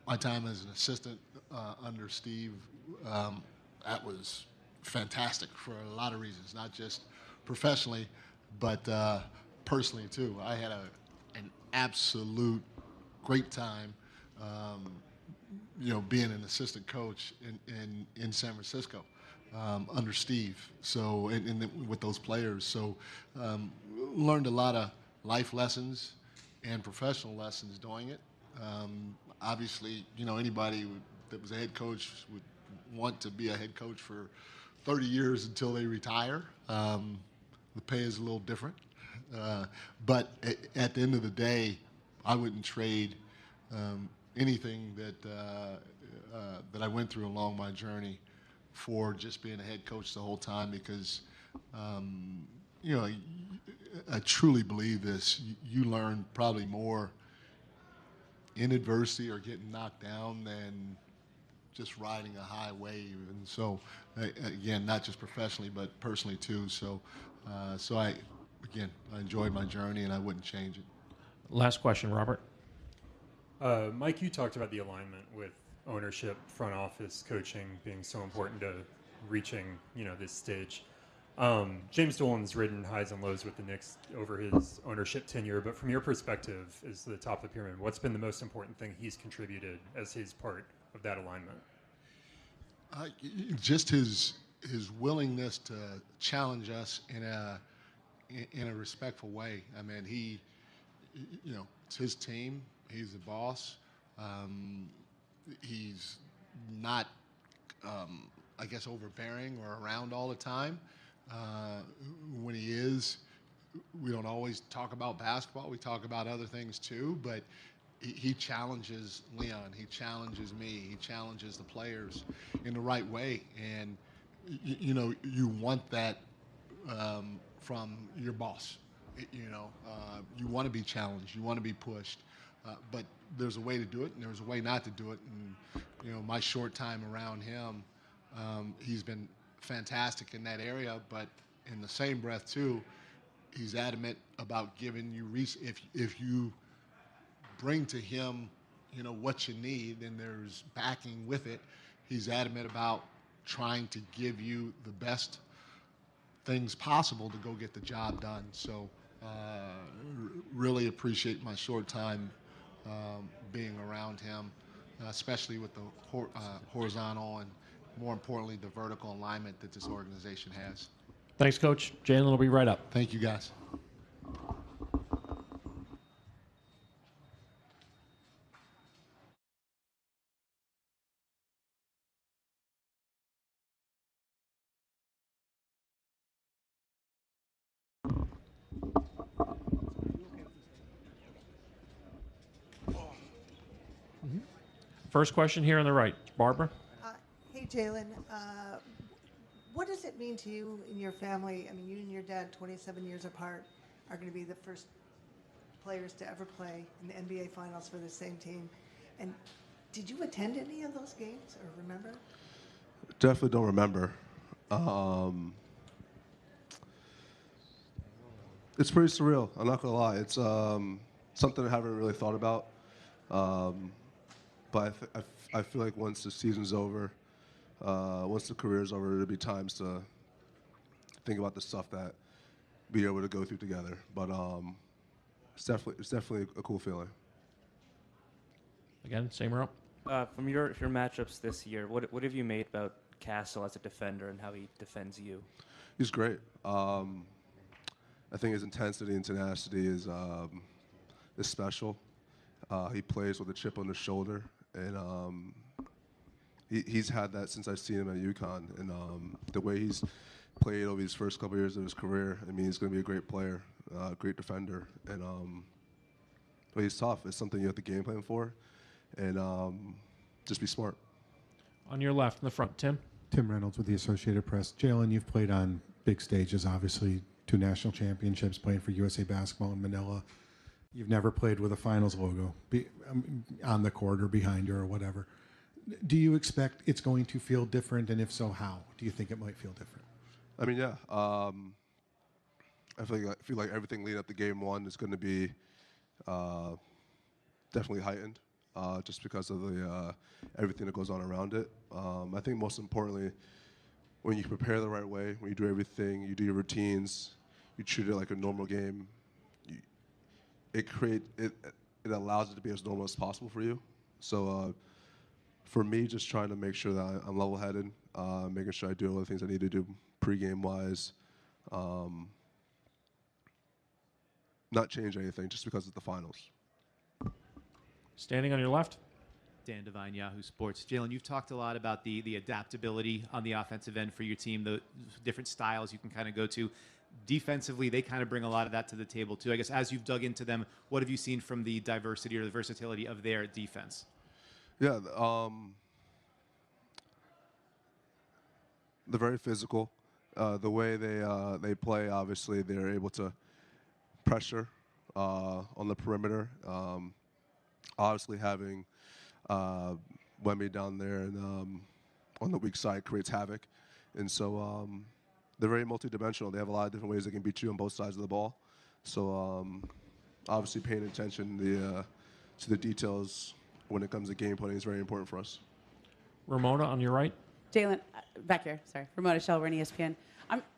My time as an assistant under Steve, that was fantastic for a lot of reasons, not just professionally, but personally too. I had an absolute great time, being an assistant coach in San Francisco under Steve. So, and with those players, so learned a lot of life lessons and professional lessons doing it. Obviously, anybody that was a head coach would want to be a head coach for 30 years until they retire. The pay is a little different. But at the end of the day, I wouldn't trade anything that I went through along my journey for just being a head coach the whole time, because I truly believe this. You learn probably more in adversity or getting knocked down than just riding a high wave. And so, again, not just professionally, but personally too. So I enjoyed my journey, and I wouldn't change it. Last question, Robert. Mike, you talked about the alignment with ownership, front office, coaching being so important to reaching, this stage. James Dolan's ridden highs and lows with the Knicks over his ownership tenure, but from your perspective as the top of the pyramid, what's been the most important thing he's contributed as his part of that alignment? Just his willingness to challenge us in a respectful way. I mean, it's his team. He's the boss. He's not, I guess, overbearing or around all the time. When he is, we don't always talk about basketball. We talk about other things too, but he challenges Leon. He challenges me. He challenges the players in the right way. And, you want that from your boss. You want to be challenged. You want to be pushed. But there's a way to do it, and there's a way not to do it. And, my short time around him, he's been fantastic in that area. But in the same breath, too, he's adamant about giving you if you bring to him, what you need, and there's backing with it. He's adamant about trying to give you the best things possible to go get the job done. So really appreciate my short time being around him, especially with the horizontal and, more importantly, the vertical alignment that this organization has. Thanks, Coach. Jalen will be right up. Thank you, guys. First question here on the right. Barbara? Hey, Jalen. What does it mean to you and your family? I mean, you and your dad, 27 years apart, are going to be the first players to ever play in the NBA Finals for the same team. And did you attend any of those games or remember? Definitely don't remember. It's pretty surreal. I'm not going to lie. It's something I haven't really thought about. But I feel like once the season's over, once the career's over, there'll be times to think about the stuff that we're able to go through together. But it's definitely a cool feeling. Again, same row. From your matchups this year, what have you made about Castle as a defender and how he defends you? He's great. I think his intensity and tenacity is special. He plays with a chip on his shoulder, and he's had that since I've seen him at UConn. And the way he's played over these first couple of years of his career, I mean, he's going to be a great player, great defender, and but he's tough. It's something you have to game plan for, and just be smart. On your left, in the front, Tim. Tim Reynolds with the Associated Press. Jalen, you've played on big stages, obviously, 2 national championships, playing for USA Basketball in Manila. You've never played with a finals logo on the court or behind you or whatever. Do you expect it's going to feel different, and if so, how? Do you think it might feel different? I mean, yeah. I feel like everything leading up to Game 1 is going to be definitely heightened, just because of the everything that goes on around it. I think most importantly, when you prepare the right way, when you do everything, you do your routines, you treat it like a normal game. It allows it to be as normal as possible for you. So for me, just trying to make sure that I'm level-headed, making sure I do all the things I need to do pregame wise, not change anything just because it's the finals. Standing on your left. Dan Devine, Yahoo Sports. Jalen, you've talked a lot about the adaptability on the offensive end for your team, the different styles you can kind of go to. Defensively, they kind of bring a lot of that to the table, too. I guess as you've dug into them, what have you seen from the diversity or the versatility of their defense? Yeah, they're very physical. The way they play, obviously, they're able to pressure on the perimeter. Obviously, having Wemby down there and on the weak side creates havoc. And so they're very multidimensional. They have a lot of different ways they can beat you on both sides of the ball. So obviously paying attention to the details when it comes to game planning is very important for us. Ramona on your right. Jalen, back here. Sorry, Ramona Shelburne, ESPN.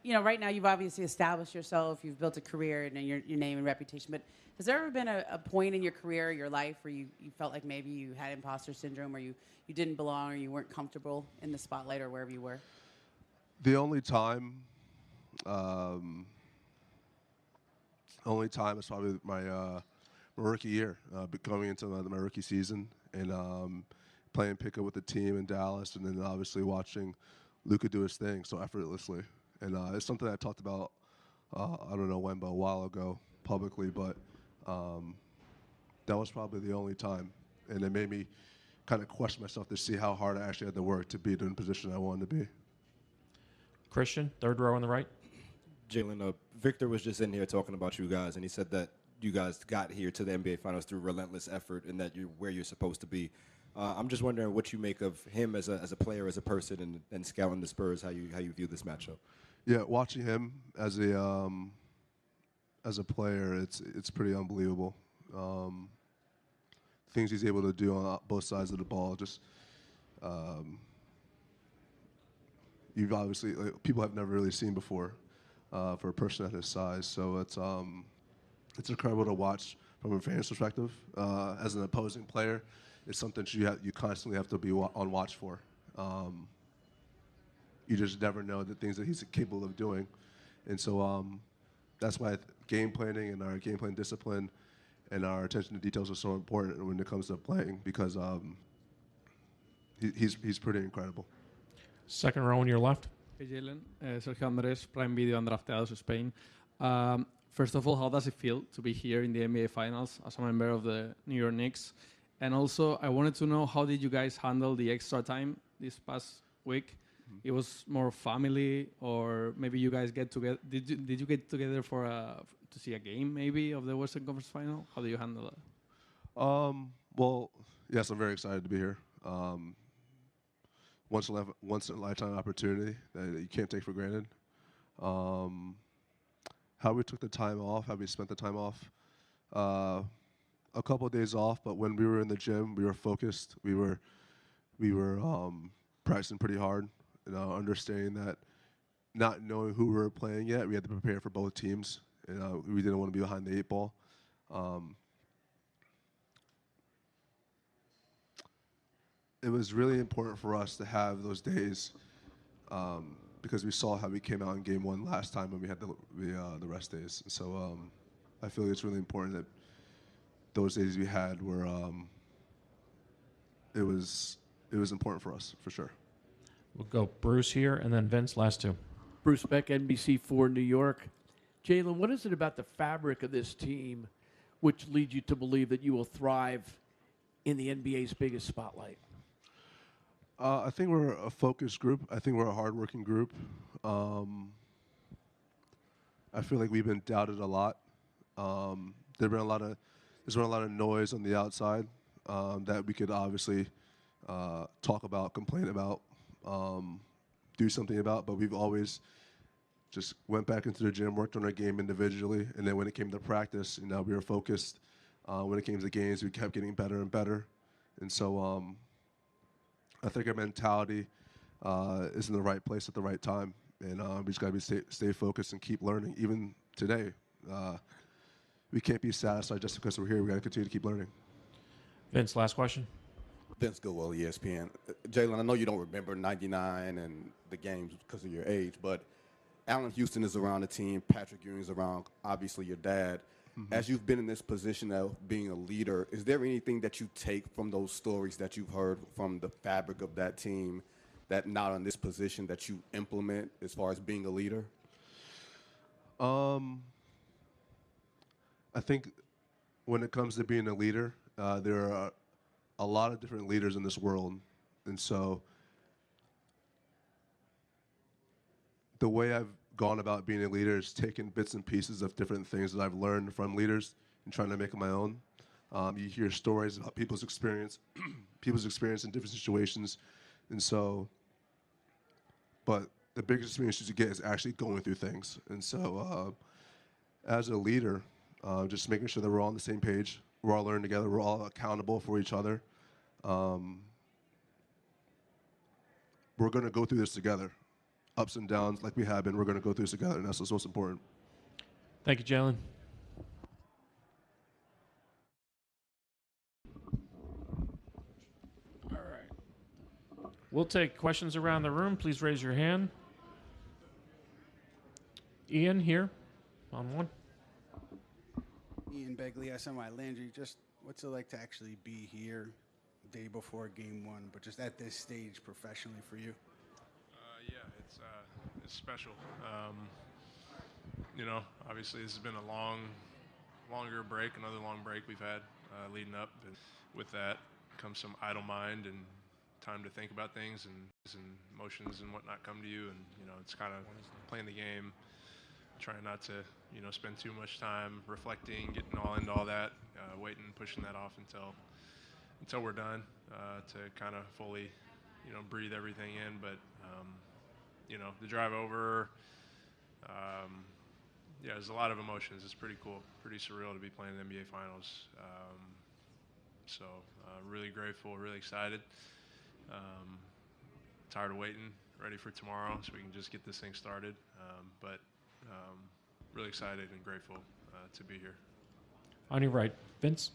Right now you've obviously established yourself. You've built a career and your name and reputation. But has there ever been a point in your career, your life, where you felt like maybe you had imposter syndrome, or you didn't belong, or you weren't comfortable in the spotlight, or wherever you were? The only time is probably my rookie year, going into my rookie season, and playing pickup with the team in Dallas, and then obviously watching Luka do his thing so effortlessly. And it's something I talked about, I don't know when, but a while ago publicly, but that was probably the only time. And it made me kind of question myself to see how hard I actually had to work to be in the position I wanted to be. Christian, third row on the right. Jalen, Victor was just in here talking about you guys, and he said that you guys got here to the NBA Finals through relentless effort and that you're where you're supposed to be. I'm just wondering what you make of him as a player, as a person, and scouting the Spurs, how you view this matchup. Yeah, watching him as a player, it's pretty unbelievable. Things he's able to do on both sides of the ball, just you've obviously people have never really seen before for a person at his size. So it's incredible to watch from a fan's perspective. As an opposing player, it's something you constantly have to be on watch for. You just never know the things that he's capable of doing. And so that's why game planning and our game plan discipline and our attention to details are so important when it comes to playing, because he's pretty incredible. Second row on your left. Hey, Jalen. Sergio Andres, Prime Video, Undrafteados, Spain. First of all, how does it feel to be here in the NBA Finals as a member of the New York Knicks? And also, I wanted to know, how did you guys handle the extra time this past week? It was more family, or maybe you guys get together. Did you get together to see a game maybe of the Western Conference Final? How do you handle that? Well, yes, I'm very excited to be here. Once in a lifetime opportunity that you can't take for granted. How we took the time off, how we spent the time off. A couple of days off, but when we were in the gym, we were focused. We were practicing pretty hard. Understanding that, not knowing who we were playing yet, we had to prepare for both teams. We didn't want to be behind the eight ball. It was really important for us to have those days because we saw how we came out in Game 1 last time when we had the rest days. So I feel it's really important that those days we had were it was important for us, for sure. We'll go Bruce here, and then Vince, last two. Bruce Beck, NBC4 New York. Jalen, what is it about the fabric of this team which leads you to believe that you will thrive in the NBA's biggest spotlight? I think we're a focused group. I think we're a hardworking group. I feel like we've been doubted a lot. There's been a lot of noise on the outside that we could obviously talk about, complain about, do something about, but we've always just went back into the gym, worked on our game individually, and then when it came to practice, we were focused. When it came to games, we kept getting better and better. And so I think our mentality is in the right place at the right time, and we just got to stay focused and keep learning. Even today, we can't be satisfied just because we're here. We got to continue to keep learning. Vince, last question. Vince Goodwill, ESPN. Jalen, I know you don't remember '99 and the games because of your age, but Allen Houston is around the team. Patrick Ewing's around, obviously, your dad. Mm-hmm. As you've been in this position of being a leader, is there anything that you take from those stories that you've heard from the fabric of that team that not in this position that you implement as far as being a leader? I think when it comes to being a leader, there are a lot of different leaders in this world. And so the way I've gone about being a leader is taking bits and pieces of different things that I've learned from leaders and trying to make it my own. You hear stories about people's experience in different situations. And so, but the biggest experience you get is actually going through things. And so as a leader, just making sure that we're all on the same page, we're all learning together, we're all accountable for each other. we're going to go through this together. Ups and downs like we have been, we're going to go through this together, and that's what's most important. Thank you, Jalen. All right. We'll take questions around the room. Please raise your hand. Ian here on one. Ian Begley, SNY Landry. Just what's it like to actually be here day before game one, but just at this stage professionally for you? Yeah, it's special. You know, obviously this has been a longer break, another long break we've had leading up. And with that comes some idle mind and time to think about things, and emotions and whatnot come to you. And, you know, it's kind of playing the game, trying not to, you know, spend too much time reflecting, getting all into all that, waiting, pushing that off until we're done to kind of fully, you know, breathe everything in. But, you know, the drive over, yeah, there's a lot of emotions. It's pretty cool, pretty surreal to be playing the NBA Finals. So really grateful, really excited. Tired of waiting, ready for tomorrow so we can just get this thing started. But really excited and grateful to be here. On your right, Vince.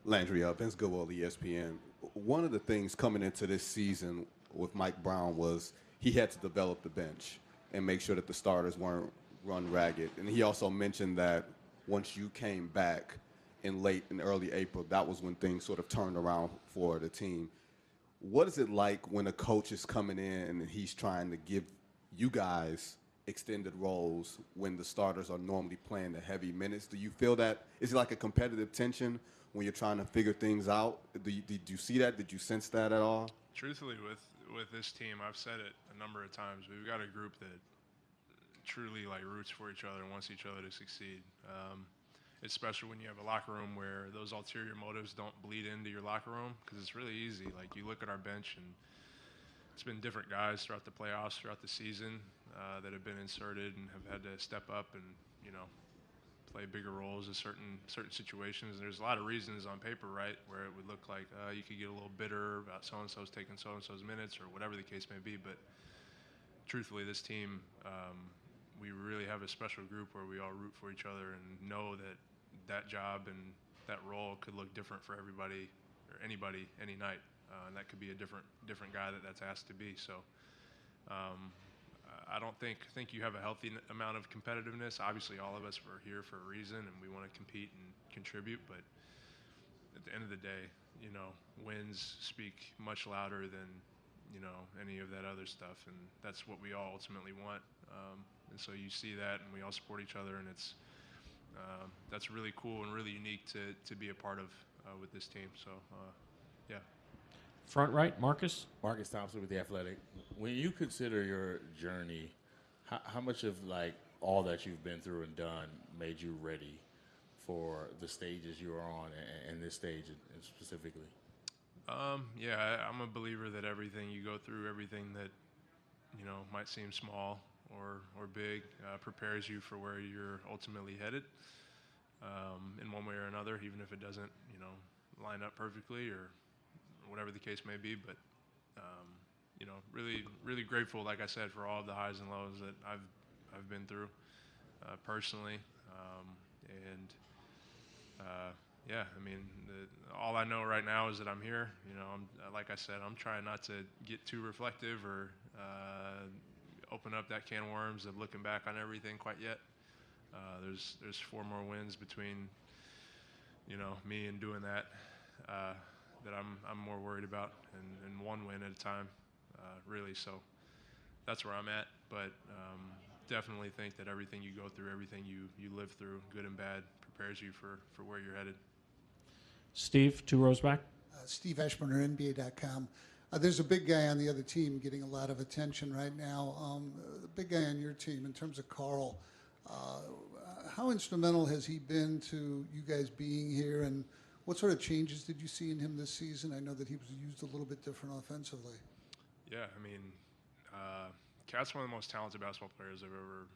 Landry, Vince Goodwill, ESPN. One of the things coming into this season with Mike Brown was he had to develop the bench and make sure that the starters weren't run ragged. And he also mentioned that once you came back in early April, that was when things sort of turned around for the team. What is it like when a coach is coming in and he's trying to give you guys extended roles when the starters are normally playing the heavy minutes? Do you feel that? Is it like a competitive tension when you're trying to figure things out? Did you see that? Did you sense that at all? Truthfully, with this team, I've said it a number of times. We've got a group that truly like roots for each other and wants each other to succeed. It's special when you have a locker room where those ulterior motives don't bleed into your locker room, because it's really easy. Like, you look at our bench, and it's been different guys throughout the playoffs, throughout the season, that have been inserted and have had to step up and, you know, play bigger roles in certain situations. And there's a lot of reasons on paper, right, where it would look like you could get a little bitter about so-and-so's taking so-and-so's minutes or whatever the case may be. But truthfully, this team, we really have a special group where we all root for each other and know that that job and that role could look different for everybody or anybody any night. And that could be a different guy that's asked to be. So I don't think you have a healthy amount of competitiveness. Obviously, all of us are here for a reason, and we want to compete and contribute. But at the end of the day, you know, wins speak much louder than, you know, any of that other stuff, and that's what we all ultimately want. And so you see that, and we all support each other, and it's that's really cool and really unique to be a part of with this team. So yeah. Front right, Marcus. Marcus Thompson with The Athletic. When you consider your journey, how much of like all that you've been through and done made you ready for the stages you are on and this stage specifically? Yeah, I'm a believer that everything you go through, everything that, you know, might seem small or big, prepares you for where you're ultimately headed in one way or another, even if it doesn't, you know, line up perfectly or whatever the case may be. But you know, really grateful, like I said, for all the highs and lows that I've been through personally, and yeah, I mean, all I know right now is that I'm here. You know, like I said, I'm trying not to get too reflective or open up that can of worms of looking back on everything quite yet. There's 4 more wins between, you know, me and doing that that I'm more worried about, and 1 win at a time, really. So that's where I'm at. But definitely think that everything you go through, everything you live through, good and bad, prepares you for where you're headed. Steve, 2 rows back. Steve Eschberner, NBA.com. There's a big guy on the other team getting a lot of attention right now. The big guy on your team, in terms of Carl, how instrumental has he been to you guys being here, and what sort of changes did you see in him this season? I know that he was used a little bit different offensively. Yeah, I mean, Cat's one of the most talented basketball players I've ever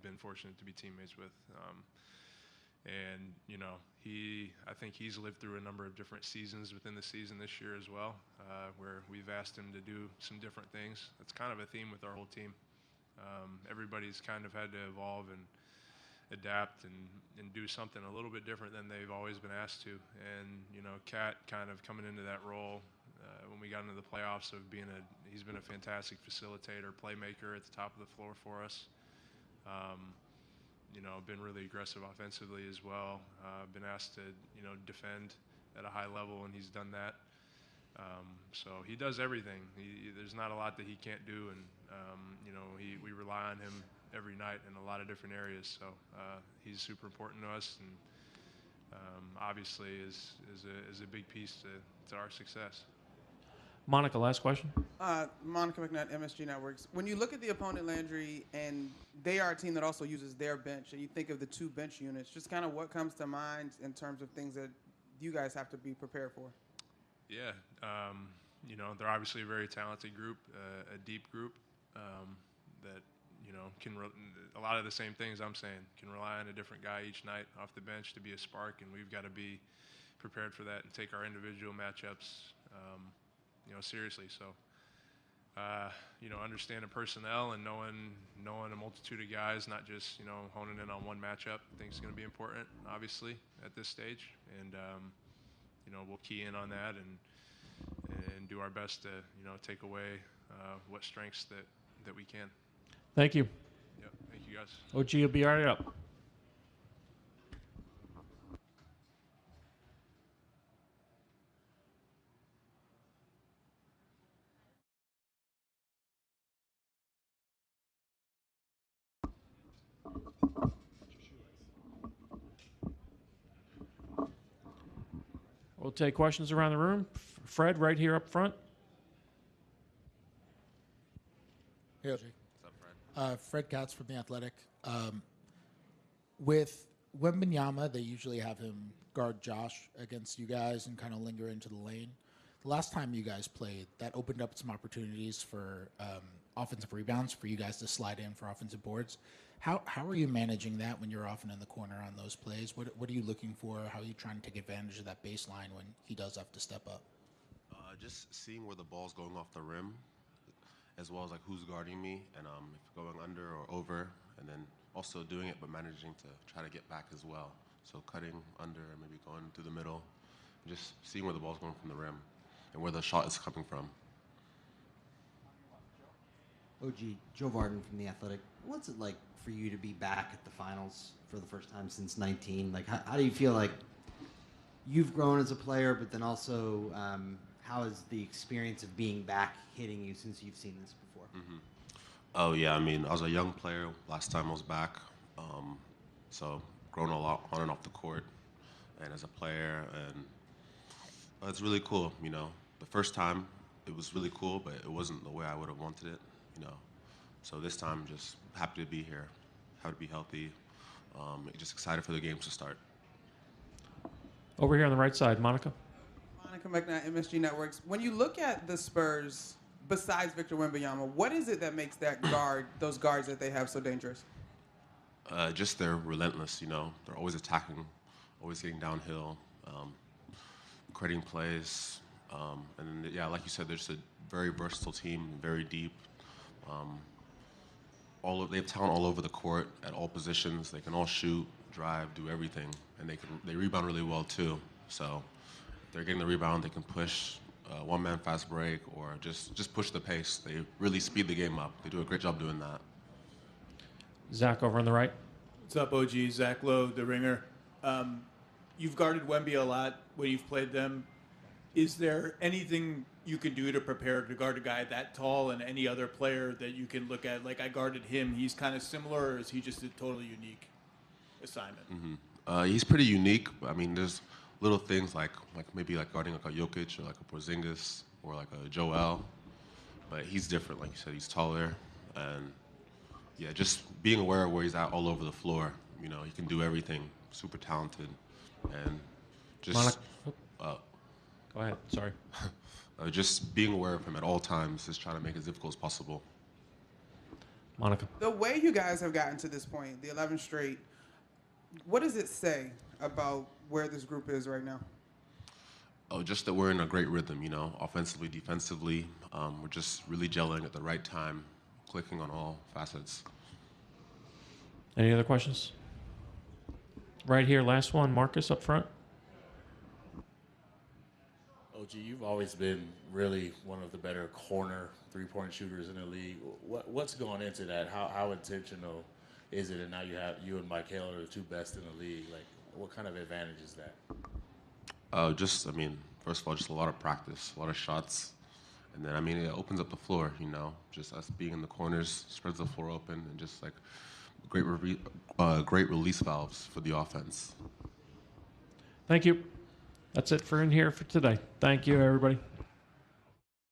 been fortunate to be teammates with. And, you know, I think he's lived through a number of different seasons within the season this year as well, where we've asked him to do some different things. That's kind of a theme with our whole team. Everybody's kind of had to evolve and adapt and do something a little bit different than they've always been asked to. And, you know, Cat kind of coming into that role when we got into the playoffs of he's been a fantastic facilitator, playmaker at the top of the floor for us. You know, been really aggressive offensively as well. Been asked to, you know, defend at a high level, and he's done that. So he does everything. There's not a lot that he can't do, and you know, we rely on him every night in a lot of different areas. So he's super important to us, and obviously is a big piece to our success. Monica, last question. Monica McNutt, MSG Networks. When you look at the opponent, Landry, and they are a team that also uses their bench, and you think of the two bench units, just kind of what comes to mind in terms of things that you guys have to be prepared for? Yeah, you know, they're obviously a very talented group, a deep group that, you know, a lot of the same things I'm saying, can rely on a different guy each night off the bench to be a spark, and we've got to be prepared for that and take our individual matchups you know, seriously. So, you know, understanding personnel and knowing a multitude of guys, not just, you know, honing in on one matchup, I think is going to be important, obviously, at this stage. And, you know, we'll key in on that and do our best to, you know, take away what strengths that we can. Thank you. Yep, thank you, guys. OG will be right up. We'll take questions around the room. Fred, right here up front. Hey, OG. What's up, Fred? Fred Katz from The Athletic. With Wembanyama, they usually have him guard Josh against you guys and kind of linger into the lane. The last time you guys played, that opened up some opportunities for offensive rebounds for you guys to slide in for offensive boards. How are you managing that when you're often in the corner on those plays? What are you looking for? How are you trying to take advantage of that baseline when he does have to step up? Just seeing where the ball's going off the rim, as well as like who's guarding me, and if going under or over, and then also doing it but managing to try to get back as well. So cutting under and maybe going through the middle, just seeing where the ball's going from the rim and where the shot is coming from. OG, Joe Varden from The Athletic. What's it like for you to be back at the finals for the first time since 19? Like, how do you feel like you've grown as a player, but then also how is the experience of being back hitting you since you've seen this before? Mm-hmm. Oh, yeah. I mean, I was a young player last time I was back. So grown a lot on and off the court and as a player. And it's really cool, you know. The first time, it was really cool, but it wasn't the way I would have wanted it, you know. So this time, just happy to be here, happy to be healthy, just excited for the games to start. Over here on the right side, Monica. Monica McNutt, MSG Networks. When you look at the Spurs, besides Victor Wembanyama, what is it that makes those guards that they have so dangerous? Just they're relentless, you know. They're always attacking, always getting downhill, creating plays. And then, yeah, like you said, they're just a very versatile team, very deep. They have talent all over the court at all positions. They can all shoot, drive, do everything, and they rebound really well too. So if they're getting the rebound, they can push one-man fast break or just push the pace. They really speed the game up. They do a great job doing that. Zach over on the right. What's up, OG? Zach Lowe, The Ringer. You've guarded Wemby a lot when you've played them. Is there anything you can do to prepare to guard a guy that tall and any other player that you can look at? Like, I guarded him. He's kind of similar, or is he just a totally unique assignment? Mm-hmm. He's pretty unique. I mean, there's little things like maybe like guarding like a Jokic or like a Porzingis or like a Joel, but he's different. Like you said, he's taller, and yeah, just being aware of where he's at all over the floor. You know, he can do everything. Super talented, and just. Go ahead. Sorry. Just being aware of him at all times, just trying to make it as difficult as possible. Monica. The way you guys have gotten to this point, the 11 straight, What does it say about where this group is right now? Oh, just that we're in a great rhythm, you know, offensively, defensively. We're just really gelling at the right time, clicking on all facets. Any other questions? Right here, last one. Marcus up front. OG, you've always been really one of the better corner three-point shooters in the league. What's gone into that? How intentional is it? And now you and Mike Hale are the two best in the league. Like, what kind of advantage is that? First of all, just a lot of practice, a lot of shots. And then, it opens up the floor, you know, just us being in the corners, spreads the floor open, and just like great release valves for the offense. Thank you. That's it for in here for today. Thank you, everybody.